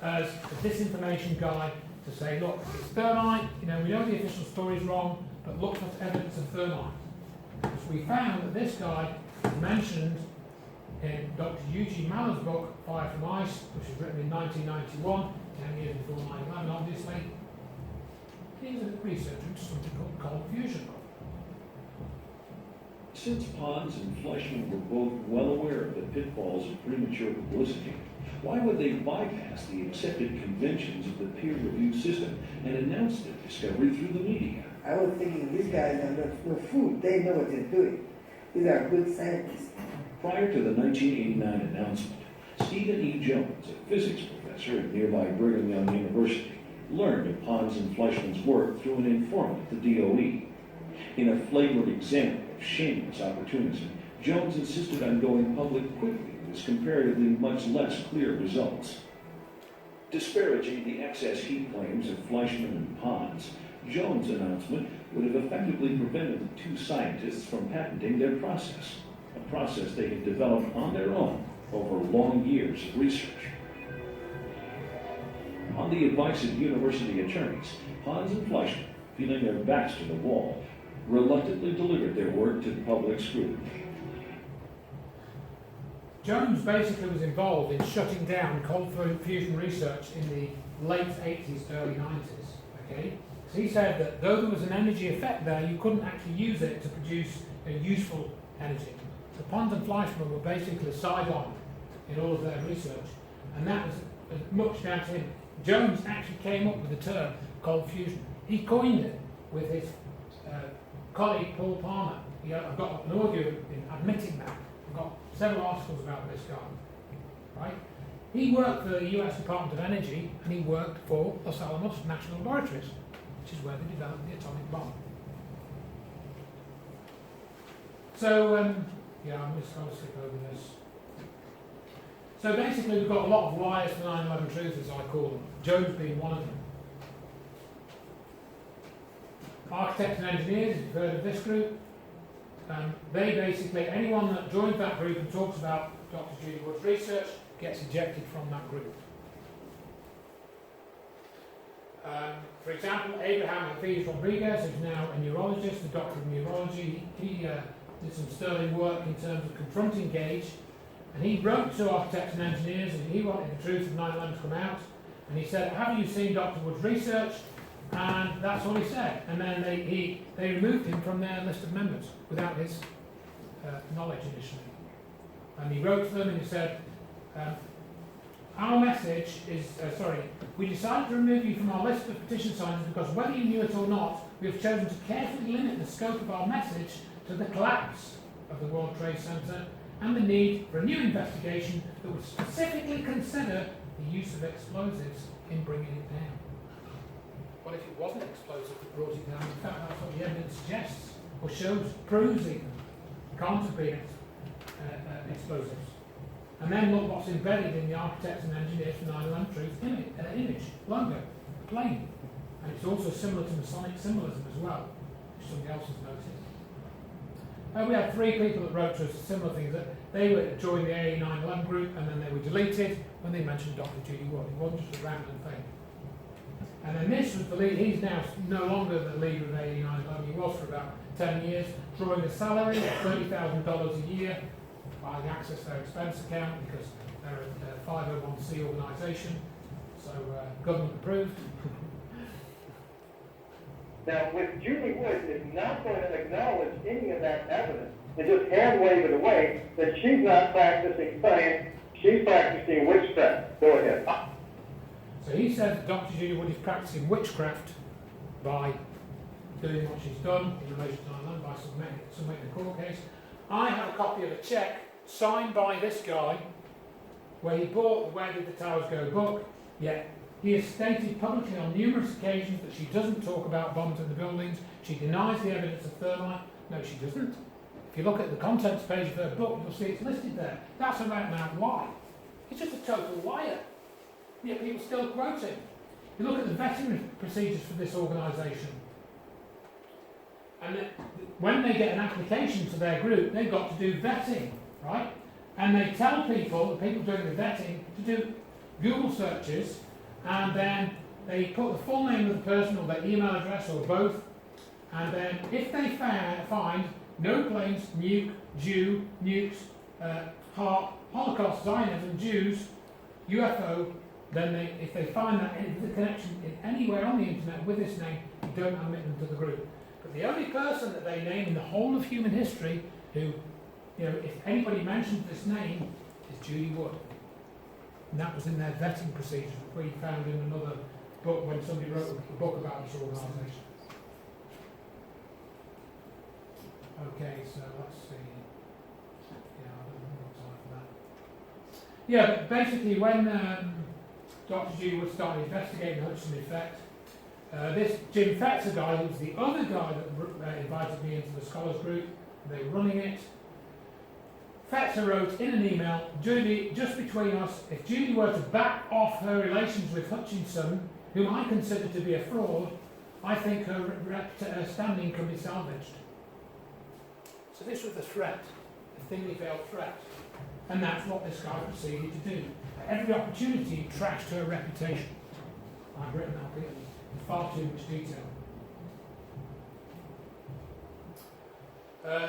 as a disinformation guy to say, look, it's thermite, we know the official story is wrong, but look for evidence of thermite. Because we found that this guy mentioned in Dr. Eugene Maller's book, Fire from Ice, which was written in 1991, 10 years before 9/11, obviously. He was a researcher into something called cold fusion.
Since Pons and Fleischman were both well aware of the pitfalls of premature publicity, why would they bypass the accepted conventions of the peer review system and announce their discovery through the media?
I was thinking these guys have no food. They know what they're doing. These are good scientists.
Prior to the 1989 announcement, Stephen E. Jones, a physics professor at nearby Brigham Young University, learned of Pons and Fleischman's work through an informant at the DOE. In a flagrant example of shameless opportunism, Jones insisted on going public quickly with his comparatively much less clear results. Disparaging the excess heat claims of Fleischman and Pons, Jones' announcement would have effectively prevented the two scientists from patenting their process, a process they had developed on their own over long years of research. On the advice of university attorneys, Pons and Fleischman, feeling their backs to the wall, reluctantly delivered their work to public scrutiny.
Jones basically was involved in shutting down cold fusion research in the late 80s, early 90s. Okay? So he said that though there was an energy effect there, you couldn't actually use it to produce useful energy. So Pons and Fleischman were basically sidelined in all of their research, and that was much down to him. Jones actually came up with the term cold fusion. He coined it with his colleague Paul Palmer. I've got an audio admitting that. I've got several articles about this guy. Right? He worked for the US Department of Energy, and he worked for Los Alamos National Laboratories, which is where they developed the atomic bomb. So, yeah, I'm just going to skip over this. So basically we've got a lot of liars for 9/11 truth, as I call them, Jones being one of them. Architects and engineers, if you've heard of this group, they basically, anyone that joins that group and talks about Dr. Judy Wood's research gets ejected from that group. For example, Abraham Hafiz Rodriguez, who's now a neurologist, a doctor of neurology, he did some sterling work in terms of confronting Gage, and he wrote to architects and engineers, and he wanted the truth of 9/11 to come out, and he said, have you seen Dr. Wood's research? And that's all he said. And then they removed him from their list of members without his knowledge initially. And he wrote to them and he said, our message is, we decided to remove you from our list of petition signers because whether you knew it or not, we have chosen to carefully limit the scope of our message to the collapse of the World Trade Center and the need for a new investigation that would specifically consider the use of explosives in bringing it down. What if it wasn't explosive that brought it down? In fact, that's what the evidence suggests, or shows, proves even. Can't have been explosives. And then look what's embedded in the architects and engineers for 9/11 truth image, logo, the plane. And it's also similar to Masonic symbolism as well, which somebody else has noticed. We had 3 people that wrote to us similar things, that they were joined the AA 9/11 group and then they were deleted when they mentioned Dr. Judy Wood. It wasn't just a random thing. And then this was the lead, he's now no longer the leader of AA 9/11, he was for about 10 years, drawing a salary of $30,000 a year, buying access to their expense account because they're a 501c organisation, so government approved.
Now, with Judy Wood is not going to acknowledge any of that evidence and just hand wave it away, that she's not practicing science, she's practicing witchcraft. Go ahead.
So he says that Dr. Judy Wood is practicing witchcraft by doing what she's done in relation to 9/11 by submitting a court case. I have a copy of a cheque signed by this guy where he bought the Where Did the Towers Go book, yet he has stated publicly on numerous occasions that she doesn't talk about bombs in the buildings, she denies the evidence of thermite. No, she doesn't. If you look at the contents page of her book, you'll see it's listed there. That's a right lie. It's just a total liar. Yet people still quote him. You look at the vetting procedures for this organisation. And when they get an application to their group, they've got to do vetting, right? And they tell people, the people doing the vetting, to do Google searches, and then they put the full name of the person or their email address or both, and then if they find no claims, nuke, Jew, nukes, Holocaust, Zionism, Jews, UFO, then if they find that the connection in anywhere on the internet with this name, you don't admit them to the group. But the only person that they name in the whole of human history who, if anybody mentions this name, is Judy Wood. And that was in their vetting procedures, which we found in another book when somebody wrote a book about this organisation. Okay, so let's see. Yeah, I don't have time for that. Yeah, but basically when Dr. Judy Wood started investigating the Hudson effect, this Jim Fetzer guy, who was the other guy that invited me into the scholars group, they were running it. Fetzer wrote in an email, Judy, just between us, if Judy were to back off her relations with Hutchinson, whom I consider to be a fraud, I think her standing can be salvaged. So this was the threat, the thinly veiled threat. And that's what this guy proceeded to do. At every opportunity, he trashed her reputation. I've written that bit in far too much detail.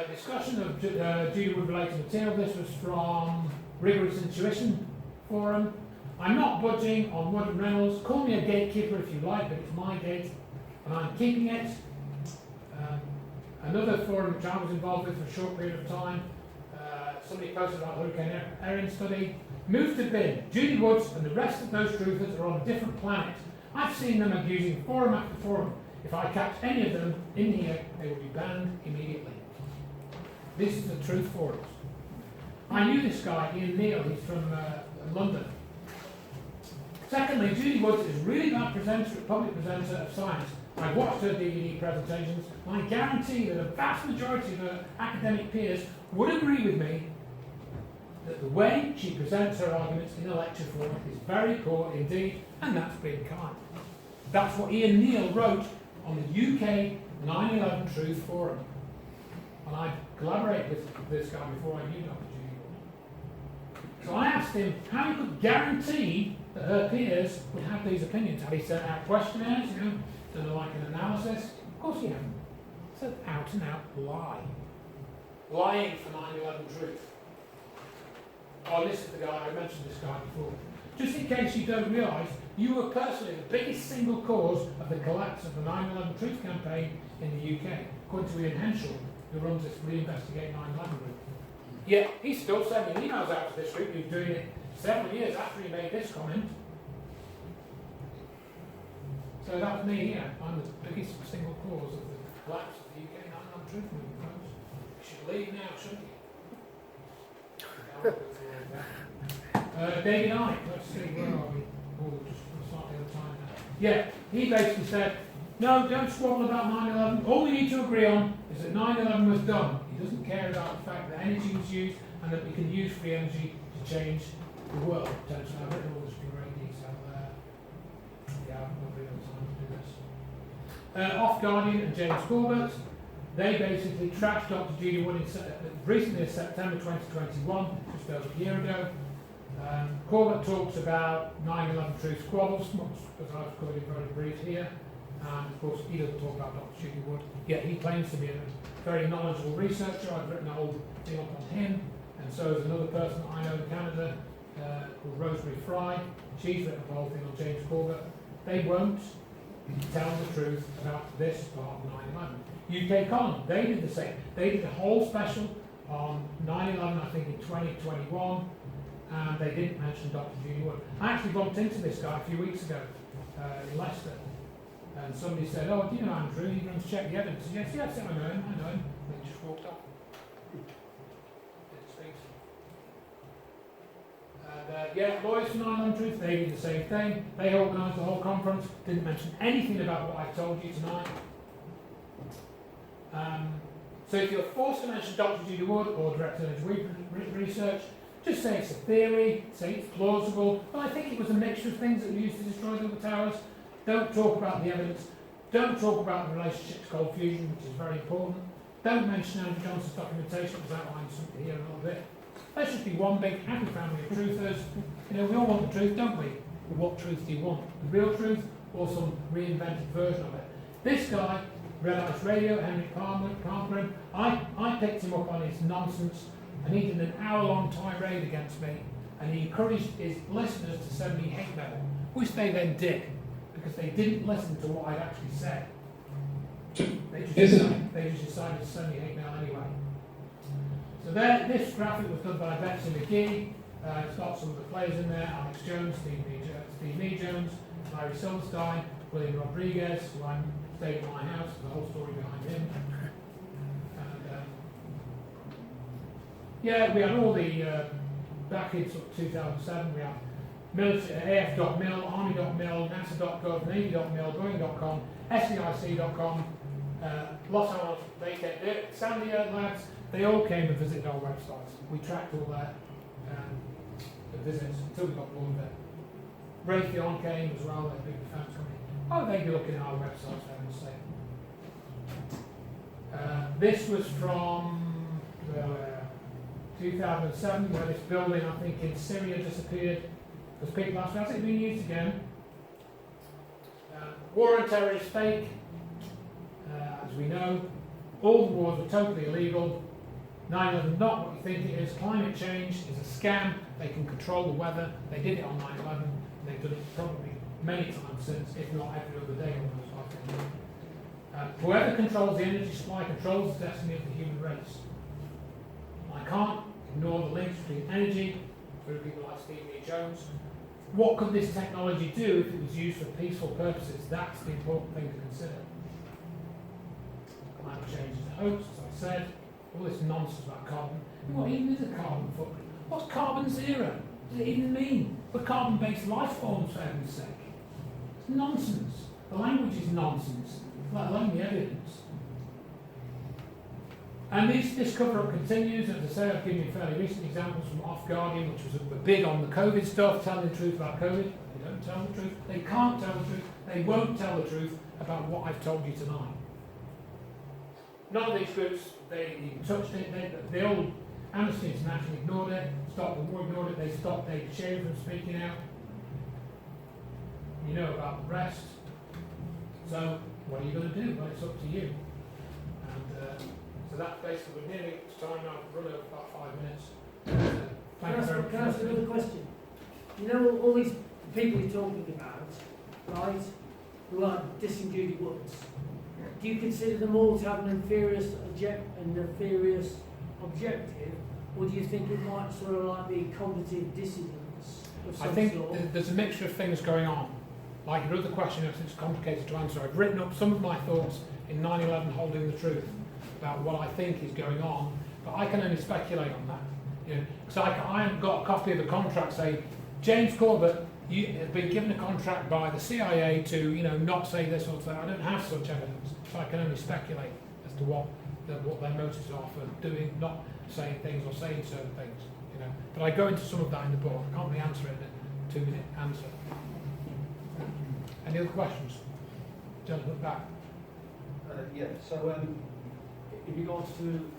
Discussion of Judy Wood related material. This was from Rigorous Intuition Forum. I'm not budging on Wood and Reynolds. Call me a gatekeeper if you like, but it's my gate and I'm keeping it. Another forum which I was involved with for a short period of time, somebody posted about Hurricane Erin study. Move to bin. Judy Woods and the rest of those truthers are on a different planet. I've seen them abusing forum after forum. If I catch any of them in here, they will be banned immediately. This is the truth forums. I knew this guy, Ian Neal, he's from London. Secondly, Judy Woods is a really bad public presenter of science. I've watched her DVD presentations, and I guarantee that a vast majority of her academic peers would agree with me that the way she presents her arguments in a lecture format is very poor indeed, and that's being kind. That's what Ian Neal wrote on the UK 9/11 Truth Forum. And I collaborated with this guy before I knew Dr. Judy Wood. So I asked him how he could guarantee that her peers would have these opinions. Have he sent out questionnaires, done like an analysis? Of course he hasn't. It's an out and out lie. Lying for 9/11 Truth. Oh, this is the guy, I mentioned this guy before. Just in case you don't realise, you were personally the biggest single cause of the collapse of the 9/11 Truth campaign in the UK, according to Ian Henschel, who runs this Reinvestigate 9/11 group. Yet, he's still sending emails out to this group. He's doing it several years after he made this comment. So that was me, yeah. I'm the biggest single cause of the collapse of the UK 9/11 Truth movement, folks. You should leave now, shouldn't you? David Icke, let's see, where are we? Oh, just slightly over time now. Yeah, he basically said, no, don't squabble about 9/11. All we need to agree on is that 9/11 was done. He doesn't care about the fact that energy was used and that we can use free energy to change the world. Potentially, I've written all this in great detail there. Yeah, I'm not really on time to do this. Off Guardian and James Corbett, they basically trashed Dr. Judy Wood recently in September 2021, just over a year ago. Corbett talks about 9/11 truth squabbles, as I've called it very brief here. And of course, he doesn't talk about Dr. Judy Wood, yet he claims to be a very knowledgeable researcher. I've written a whole thing up on him, and so is another person that I know in Canada called Rosemary Fry. She's written a whole thing on James Corbett. They won't tell the truth about this part of 9/11. UK Con, they did the same. They did a whole special on 9/11, I think in 2021, and they didn't mention Dr. Judy Wood. I actually bumped into this guy a few weeks ago in Leicester, and somebody said, oh, do you know Andrew? He runs Check the Evidence. Yes, I know him, And they just walked off. Didn't speak to him. And Lawyers for 9/11 Truth, they did the same thing. They organised the whole conference, didn't mention anything about what I told you tonight. So if you're forced to mention Dr. Judy Wood or Direct Energy Research, just say it's a theory, say it's plausible. Well, I think it was a mixture of things that were used to destroy the towers. Don't talk about the evidence. Don't talk about the relationship to cold fusion, which is very important. Don't mention Andrew Johnson's documentation, because that lines something here a little bit. Let's just be one big happy family of truthers. We all want the truth, don't we? But what truth do you want? The real truth or some reinvented version of it? This guy, Red Ice Radio, Henry Palmer, I picked him up on his nonsense, and he did an hour-long tirade against me, and he encouraged his listeners to send me hate mail, which they then did, because they didn't listen to what I'd actually said. They just decided to send me hate mail anyway. So this graphic was done by Betsy McGee. It's got some of the players in there: Alex Jones, Steve Nee Jones, Larry Silverstein, William Rodriguez, who I stayed at my house, the whole story behind him. And we had all the back in sort of 2007. We had military, AF.mil, Army.mil, NASA.gov, Navy.mil, Boeing.com, SEIC.com, Los Alamos, Sandia Labs. They all came and visited our websites. We tracked all their visits until we got bored of it. Raytheon came as well, their big defense company. Oh, they'd be looking at our website, I would say. This was from 2007, where this building, I think, in Syria disappeared because people asked, has it been used again? War on terror is fake, as we know. All the wars were totally illegal. 9/11 not what you think it is. Climate change is a scam. They can control the weather. They did it on 9/11. They've done it probably many times since, if not every other day almost, I think. Whoever controls the energy supply controls the destiny of the human race. I can't ignore the links between energy, through people like Stephen E. Jones. What could this technology do if it was used for peaceful purposes? That's the important thing to consider. Climate change is a hoax, as I said. All this nonsense about carbon. What even is a carbon footprint? What's carbon zero? What does it even mean? We're carbon-based life forms, for heaven's sake. It's nonsense. The language is nonsense, let alone the evidence. And this cover-up continues. As I say, I've given you fairly recent examples from Off Guardian, which was big on the COVID stuff, telling the truth about COVID. They don't tell the truth. They can't tell the truth. They won't tell the truth about what I've told you tonight. None of these groups, they even touched it. They all, Amnesty International ignored it, Stop the War ignored it, they stopped David Shea from speaking out. You know about the rest. So, what are you going to do? Well, it's up to you. And so that's basically, we're nearly time now, I've run over about 5 minutes.
Can I ask another question? You know all these people you're talking about, right, who are disengaged ones, do you consider them all to have an nefarious objective, or do you think it might sort of like be cognitive dissonance of some
I think
sort?
there's a mixture of things going on. Like your other question, it's complicated to answer. I've written up some of my thoughts in 9/11 Holding the Truth about what I think is going on, but I can only speculate on that. You know, because I haven't got a copy of the contract saying, James Corbett, you have been given a contract by the CIA to, not say this or that. I don't have such evidence, so I can only speculate as to what their motives are for doing, not saying things or saying certain things. But I go into some of that in the book. I can't really answer it in a 2-minute answer. Any other questions? Gentlemen back.
Yeah. So, in regards to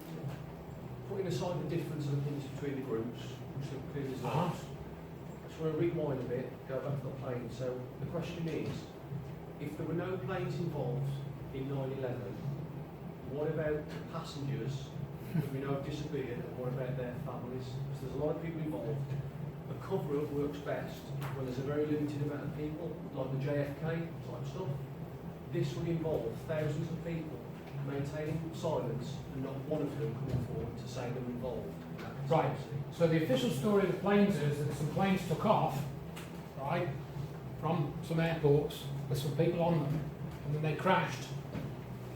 putting aside the difference of opinions between the groups, which are clearly resolved. I just want to rewind a bit, go back to the planes. So the question is, if there were no planes involved in 9/11, what about the passengers who we know have disappeared, and what about their families? Because there's a lot of people involved. A cover-up works best when there's a very limited amount of people, like the JFK type stuff. This would involve thousands of people maintaining silence and not one of them coming forward to say they're involved.
Right. So the official story of the planes is that some planes took off, right, from some airports with some people on them, and then they crashed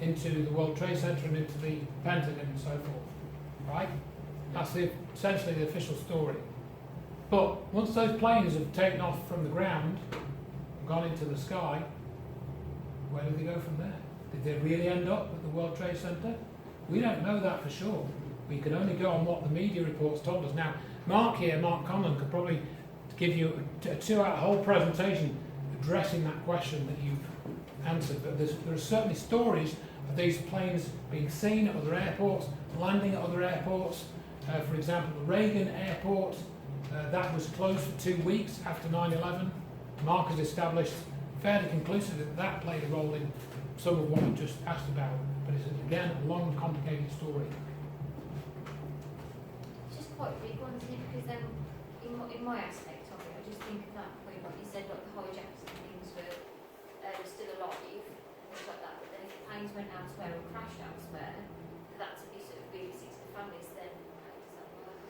into the World Trade Center and into the Pentagon and so forth, right? That's essentially the official story. But once those planes have taken off from the ground and gone into the sky, where do they go from there? Did they really end up at the World Trade Center? We don't know that for sure. We can only go on what the media reports told us. Now, Mark Conlon, could probably give you a 2-hour whole presentation addressing that question that you've answered. But there are certainly stories of these planes being seen at other airports, landing at other airports. For example, the Reagan Airport, that was closed for 2 weeks after 9/11. Mark has established fairly conclusively that played a role in some of what I just asked about. But it's, again, a long, complicated story.
It's just quite a big one, isn't it? Because in my aspect of it, I just think of that point, like you said, like the hijackers and things were still alive and things like that. But then if the planes went elsewhere or crashed elsewhere, for that to be sort of really six to families, then how does that work?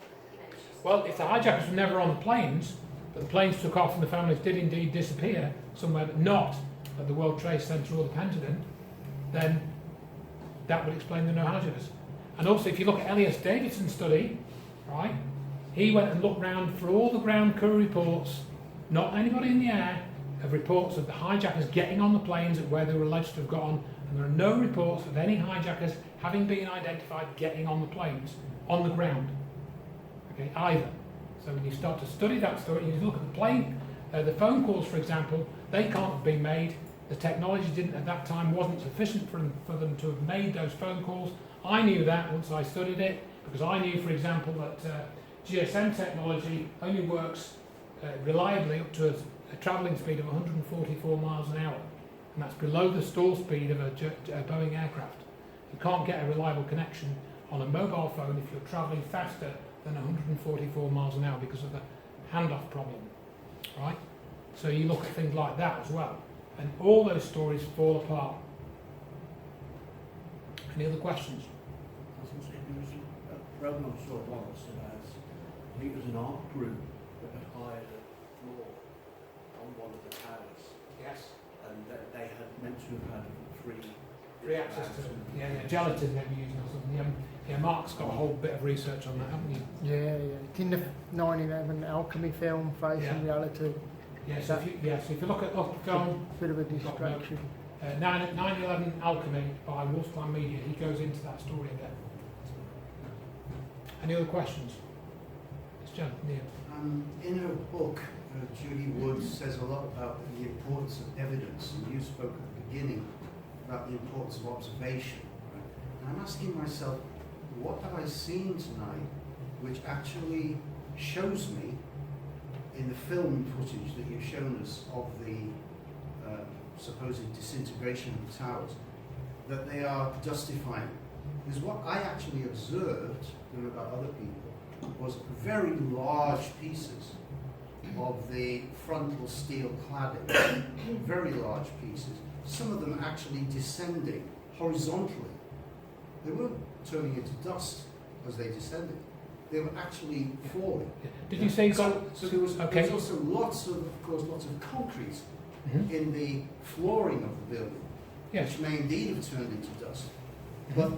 It's just
Well, if the hijackers were never on the planes, but the planes took off and the families did indeed disappear somewhere, but not at the World Trade Center or the Pentagon, then that would explain the no hazardous. And also, if you look at Elias Davidson's study, right, he went and looked round for all the ground crew reports, not anybody in the air, of reports of the hijackers getting on the planes at where they were alleged to have gone, and there are no reports of any hijackers having been identified getting on the planes, on the ground, okay, either. So when you start to study that story, you look at the plane, the phone calls, for example, they can't have been made The technology didn't at that time wasn't sufficient for them to have made those phone calls. I knew that once I studied it, because I knew, for example, that GSM technology only works reliably up to a travelling speed of 144 miles an hour, and that's below the stall speed of a Boeing aircraft. You can't get a reliable connection on a mobile phone if you're travelling faster than 144 miles an hour because of the handoff problem, right? So you look at things like that as well, and all those stories fall apart. Any other questions?
A program I saw once about, I think it was an art group that had hired a floor on one of the towers.
Yes.
And they had meant to have had free
access to gelatin they were using or something. Yeah, Mark's got a whole bit of research on that, haven't you?
Yeah. It's in the 9/11 Alchemy film, Facing Reality.
Yes, so if you look at film,
bit of a distraction.
9/11 Alchemy by Wolfsman Media, he goes into that story a bit. Any other questions? It's John, Neil.
In her book, Judy Wood says a lot about the importance of evidence, and you spoke at the beginning about the importance of observation. Right? And I'm asking myself, what have I seen tonight which actually shows me, in the film footage that you've shown us of the supposed disintegration of the towers, that they are justifying? Because what I actually observed, I don't know about other people, was very large pieces of the frontal steel cladding, very large pieces, some of them actually descending horizontally. They weren't turning into dust as they descended. They were actually falling.
Did you say
so there was
okay.
also lots of concrete in the flooring of the building, which may indeed have turned into dust. But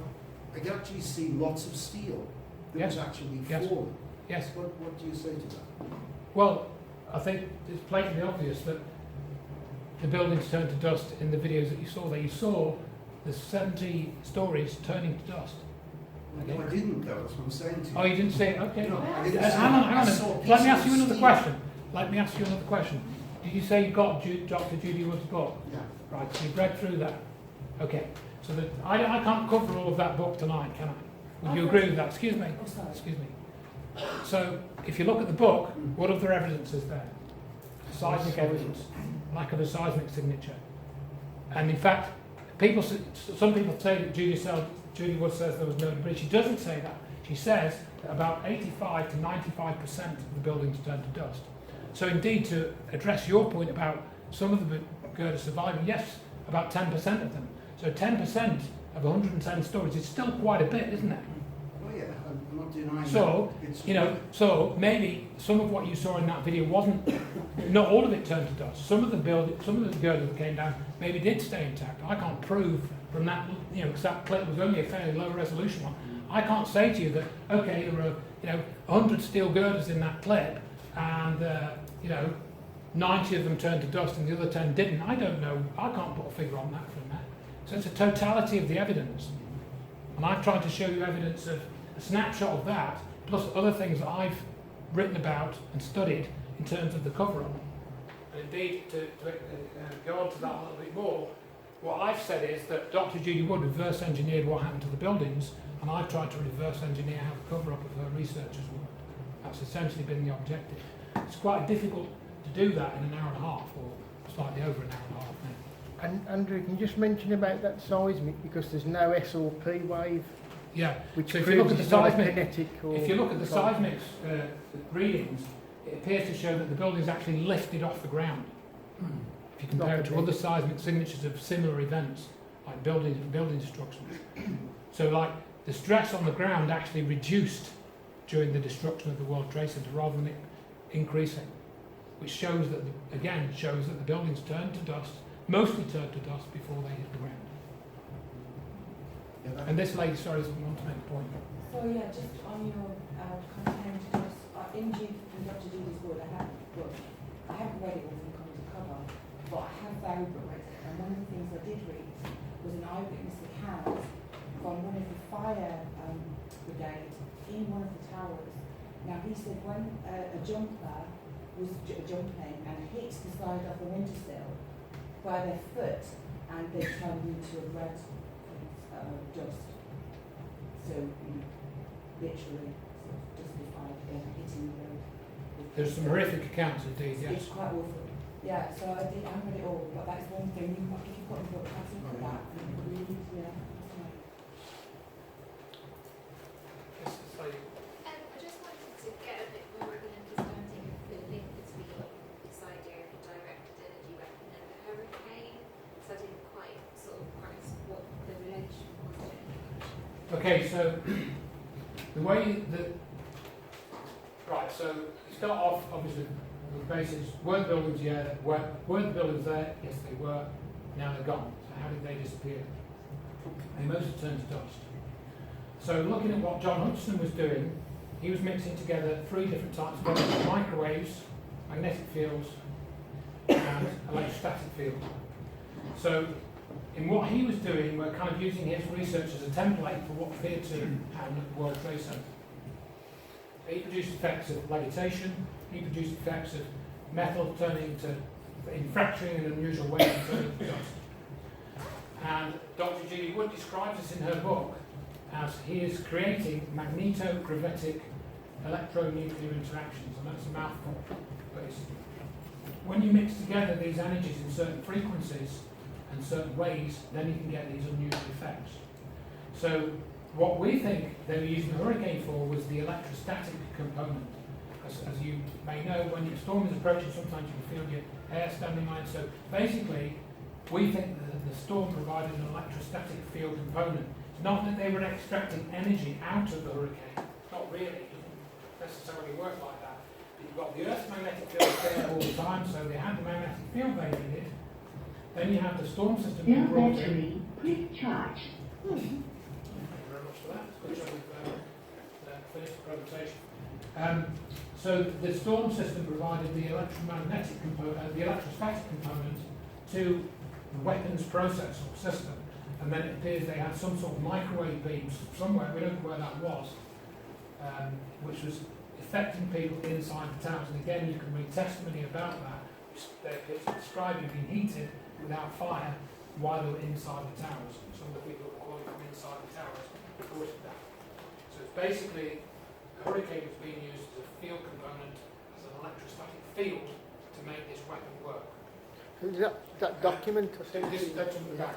I could actually see lots of steel that was actually falling.
Yes.
What do you say to that?
Well, I think it's blatantly obvious that the buildings turned to dust in the videos that you saw there. You saw the 70 stories turning to dust.
No, I didn't though, that's what I'm saying to you.
Oh, you didn't say it? Okay.
No, I didn't
hang on. Let me ask you another question.
question.
Did you say you got Dr. Judy Wood's book?
Yeah.
Right, so you've read through that. Okay. So that I can't cover all of that book tonight, can I? Would you agree with that? Excuse me. Excuse me. So, if you look at the book, what other evidence is there? Seismic evidence, lack of a seismic signature. And in fact, some people say that Judy Wood says there was no debris. She doesn't say that. She says that about 85 to 95% of the buildings turned to dust. So indeed, to address your point about some of the girders surviving, yes, about 10% of them. So 10% of 110 stories is still quite a bit, isn't it?
Oh yeah, I'm not denying
so,
that.
So maybe some of what you saw in that video wasn't, not all of it turned to dust. Some of the girders that came down maybe did stay intact. I can't prove from that, because that clip was only a fairly low resolution one. I can't say to you that, okay, there were, 100 steel girders in that clip, and 90 of them turned to dust and the other 10 didn't. I don't know. I can't put a figure on that from that. So it's a totality of the evidence. And I've tried to show you evidence of a snapshot of that, plus other things that I've written about and studied in terms of the cover-up. And indeed, to go on to that a little bit more, what I've said is that Dr. Judy Wood reverse engineered what happened to the buildings, and I've tried to reverse engineer how the cover-up of her research has worked. That's essentially been the objective. It's quite difficult to do that in an hour and a half, or slightly over an hour and a half now.
And Andrew, can you just mention about that seismic, because there's no SRP wave?
Yeah.
Which
so if you look at the seismic,
if
you look at the seismic readings, it appears to show that the buildings actually lifted off the ground. If you compare it to other seismic signatures of similar events, like building destructions. So like the stress on the ground actually reduced during the destruction of the World Trade Center rather than it increasing, which shows that, shows that the buildings turned to dust, mostly turned to dust before they hit the ground. And this lady, sorry, want to make a point.
So yeah, just on your content, in Dr. Judy's Wood, I haven't read it all from cover to cover, but I have varied books, and one of the things I did read was an eyewitness account from one of the fire brigade in one of the towers. Now he said when a jumper was jumping and hit the side of the windowsill, by their foot, and they turned into a red dust. So literally, sort of justified hitting the road.
There's some horrific accounts indeed, yes.
It's quite awful. Yeah, so I haven't read it all, but that's one thing. If you've got the book, have a look at that. And read, yeah.
I just wanted to get a bit more of an understanding of the link between this idea of a direct energy weapon and the hurricane. So I didn't quite sort of grasp what the relation was.
Okay, so the way that, right, so start off obviously with the basis, were the buildings, yeah, were the buildings there? Yes, they were. Now they're gone. So how did they disappear? They mostly turned to dust. So looking at what John Hutchison was doing, he was mixing together 3 different types of energy: microwaves, magnetic fields, and electrostatic field. So in what he was doing, we're kind of using his research as a template for what appeared to happen at the World Trade Center. He produced effects of levitation, he produced effects of metal turning to, in fracturing in unusual ways, turning to dust. And Dr. Judy Wood describes this in her book as he is creating magneto-gravitic electronuclear interactions, and that's a mouthful, basically. When you mix together these energies in certain frequencies and certain ways, then you can get these unusual effects. So what we think they were using the hurricane for was the electrostatic component. As you may know, when your storm is approaching, sometimes you can feel your hair standing on it. So basically, we think that the storm provided an electrostatic field component. It's not that they were extracting energy out of the hurricane. Not really. It doesn't necessarily work like that. But you've got the Earth's magnetic field there all the time, so they had the magnetic field they needed. Then you have the storm system being brought in.
Quick charge.
Thank you very much for that. Good job with finished the presentation. So the storm system provided the electromagnetic component, the electrostatic component to the weapons process or system, and then it appears they had some sort of microwave beams somewhere, we don't know where that was, which was affecting people inside the towers. And again, you can read testimony about that. They appear to describe being heated without fire while they were inside the towers. Some of the people that were from inside the towers reported that. So it's basically, the hurricane was being used as a field component, as an electrostatic field to make this weapon work.
Is that document?
This document back.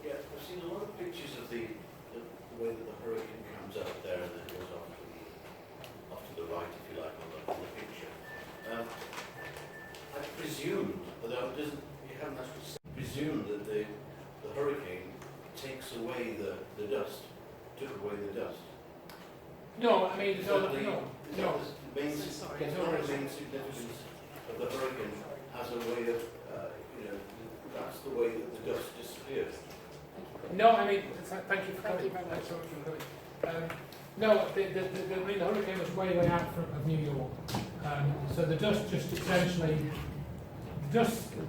Yeah, I've seen a lot of pictures of the way that the hurricane comes out there and then goes off to the right, if you like, on the picture. I presumed, although it doesn't, you haven't actually presumed that the hurricane takes away the dust, took away the dust.
No, I mean, no.
The main significance of the hurricane as a way of, that's the way that the dust disappears.
No, I mean, thank you for coming. Thanks so much for coming. No, the hurricane was way out of New York. So the dust just essentially, the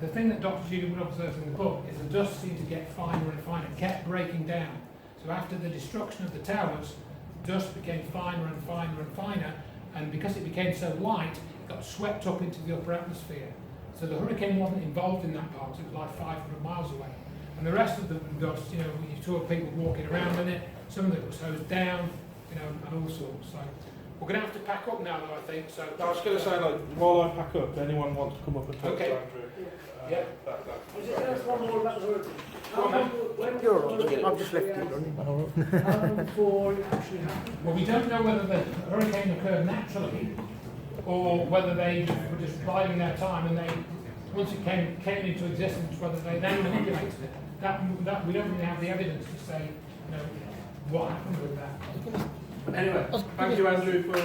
thing that Dr. Judy Wood observes in the book is the dust seemed to get finer and finer, kept breaking down. So after the destruction of the towers, dust became finer and finer and finer, and because it became so light, it got swept up into the upper atmosphere. So the hurricane wasn't involved in that part, it was like 500 miles away. And the rest of the dust, you saw people walking around in it, some of it was hosed down, and all sorts. So we're going to have to pack up now, though, I think. So
I was going to say, while I pack up, anyone wants to come up and talk to Andrew?
Yeah.
Just one more about the hurricane.
You're right. I've just left it running.
How long before it actually happened?
Well, we don't know whether the hurricane occurred naturally or whether they were just biding their time and they, once it came into existence, whether they then manipulated it. That we don't really have the evidence to say, what happened with that.
Anyway, thank you, Andrew, for.